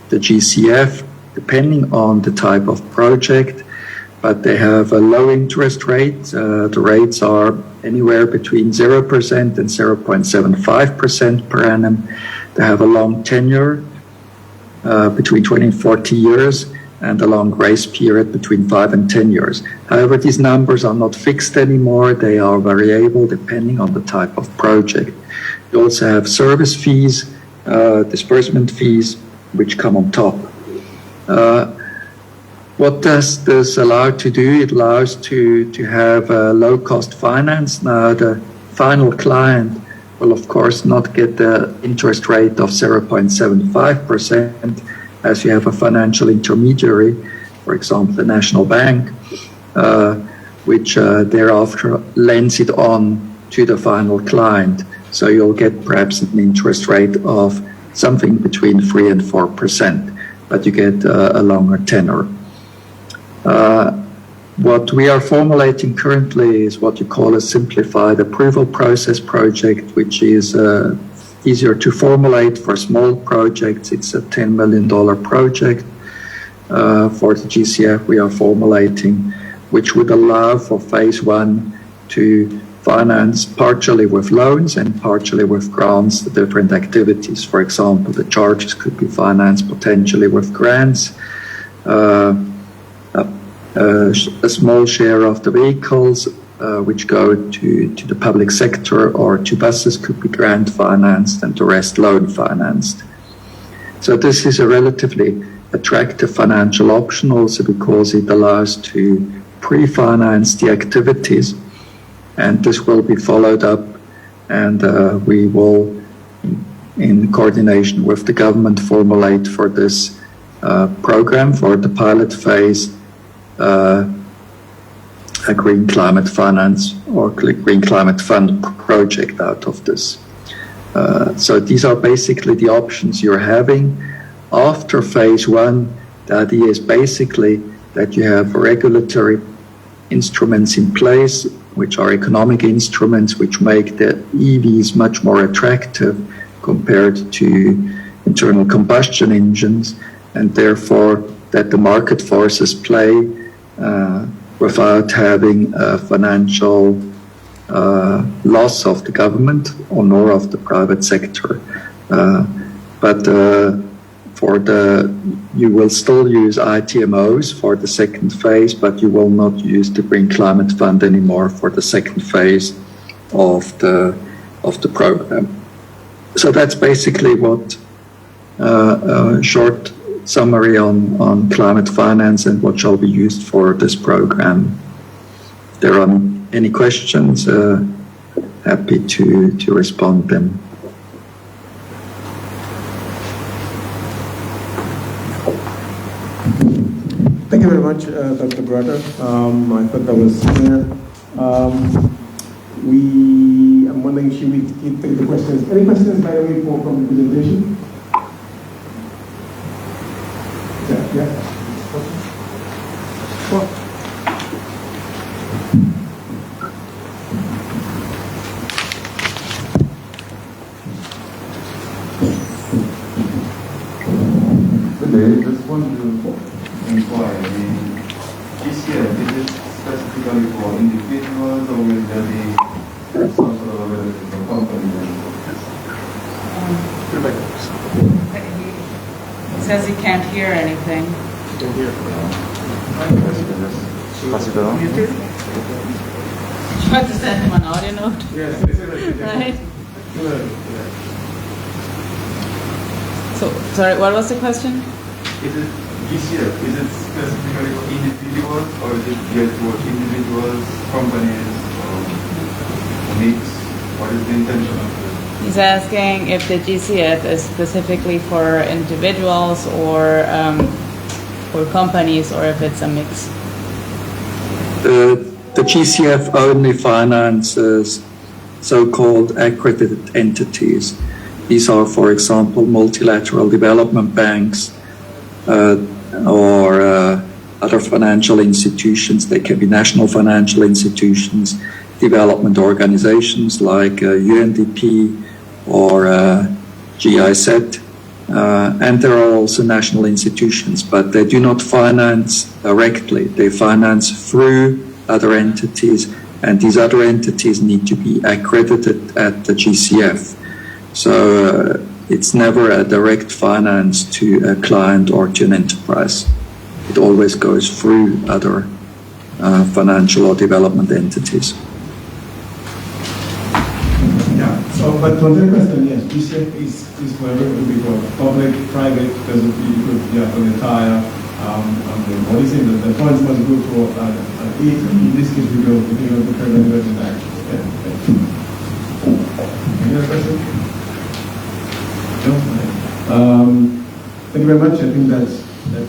the GCF, depending on the type of project. But they have a low interest rate. The rates are anywhere between 0% and 0.75% per annum. They have a long tenure, between 20 and 40 years, and a long grace period between 5 and 10 years. However, these numbers are not fixed anymore. They are variable depending on the type of project. You also have service fees, disbursement fees, which come on top. What does this allow to do? It allows to have low-cost finance. Now, the final client will, of course, not get the interest rate of 0.75%, as you have a financial intermediary, for example, the National Bank, which thereafter lends it on to the final client. So you'll get perhaps an interest rate of something between 3 and 4%, but you get a longer tenor. What we are formulating currently is what you call a simplified approval process project, which is easier to formulate for small projects. It's a $10 million project. For the GCF, we are formulating, which would allow for phase 1 to finance partially with loans and partially with grants the different activities. For example, the charges could be financed potentially with grants. A small share of the vehicles which go to the public sector or to buses could be grant financed, and the rest loan financed. So this is a relatively attractive financial option also because it allows to pre-finance the activities, and this will be followed up, and we will, in coordination with the government, formulate for this program, for the pilot phase, a Green Climate Finance or Green Climate Fund project out of this. So these are basically the options you're having. After phase 1, the idea is basically that you have regulatory instruments in place, which are economic instruments, which make the EVs much more attractive compared to internal combustion engines, and therefore that the market forces play without having a financial loss of the government or nor of the private sector. But you will still use ITMOs for the second phase, but you will not use the Green Climate Fund anymore for the second phase of the program. So that's basically what a short summary on climate finance and what shall be used for this program. If there are any questions, happy to respond them. Thank you very much, Dr. Bratter. I thought that was clear. I'm wondering, should we take the questions? Any questions, by the way, from the presentation? Yeah. Well, today, just want to inquire, this year, is it specifically for individuals or will there be some sort of availability for companies? It says he can't hear anything. Pass it on. You want to send him an audio note? yes. Right? So, sorry, what was the question? Is it GCF, is it specifically for individuals or is it geared toward individuals, companies, or mix? What is the intention of it? He's asking if the GCF is specifically for individuals or companies, or if it's a mix. The GCF only finances so-called accredited entities. These are, for example, multilateral development banks or other financial institutions. They can be national financial institutions, development organizations like UNDP or GIZ. And there are also national institutions, but they do not finance directly. They finance through other entities, and these other entities need to be accredited at the GCF. So it's never a direct finance to a client or to an enterprise. It always goes through other financial or development entities. Yeah, so, but to answer the question, yes, GCF is for everybody, public, private, because it could, yeah, for the entire, what is it, the funds must go for it, in this case we go to the federal investment act. Any other question? No? Thank you very much, I think that's it.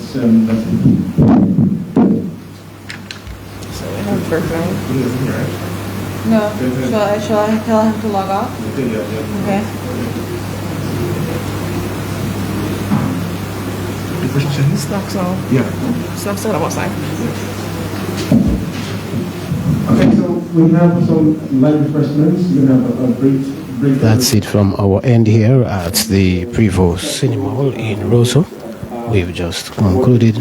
So we have Bertrand. No. Shall I tell him to log off? Okay. Snacks on. Yeah. Snacks on outside. Okay, so we have some light refreshments. You have a brief. That's it from our end here at the Prevost Cinema Hall in Roseau. We've just concluded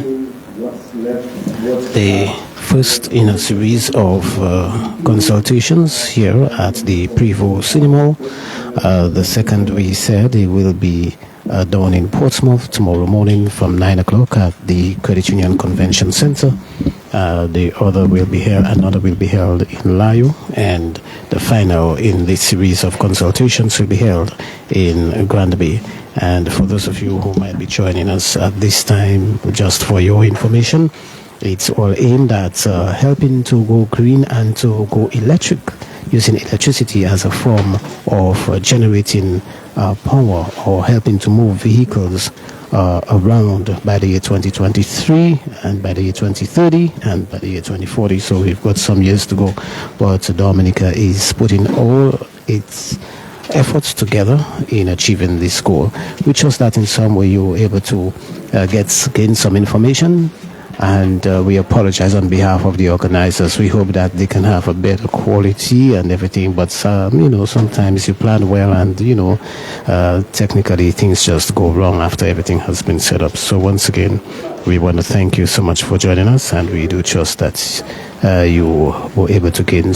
the first in a series of consultations here at the Prevost Cinema Hall. The second, we said, it will be done in Portsmouth tomorrow morning from 9 o'clock at the Credit Union Convention Center. The other will be here, another will be held in Layo, and the final in this series of consultations will be held in Granby. And for those of you who might be joining us at this time, just for your information, it's all aimed at helping to go green and to go electric, using electricity as a form of generating power or helping to move vehicles around by the year 2023 and by the year 2030 and by the year 2040. So we've got some years to go, but Dominica is putting all its efforts together in achieving this goal. We trust that in some way you were able to gain some information, and we apologize on behalf of the organizers. We hope that they can have a better quality and everything, but sometimes you plan well and technically things just go wrong after everything has been set up. So once again, we want to thank you so much for joining us, and we do trust that you were able to gain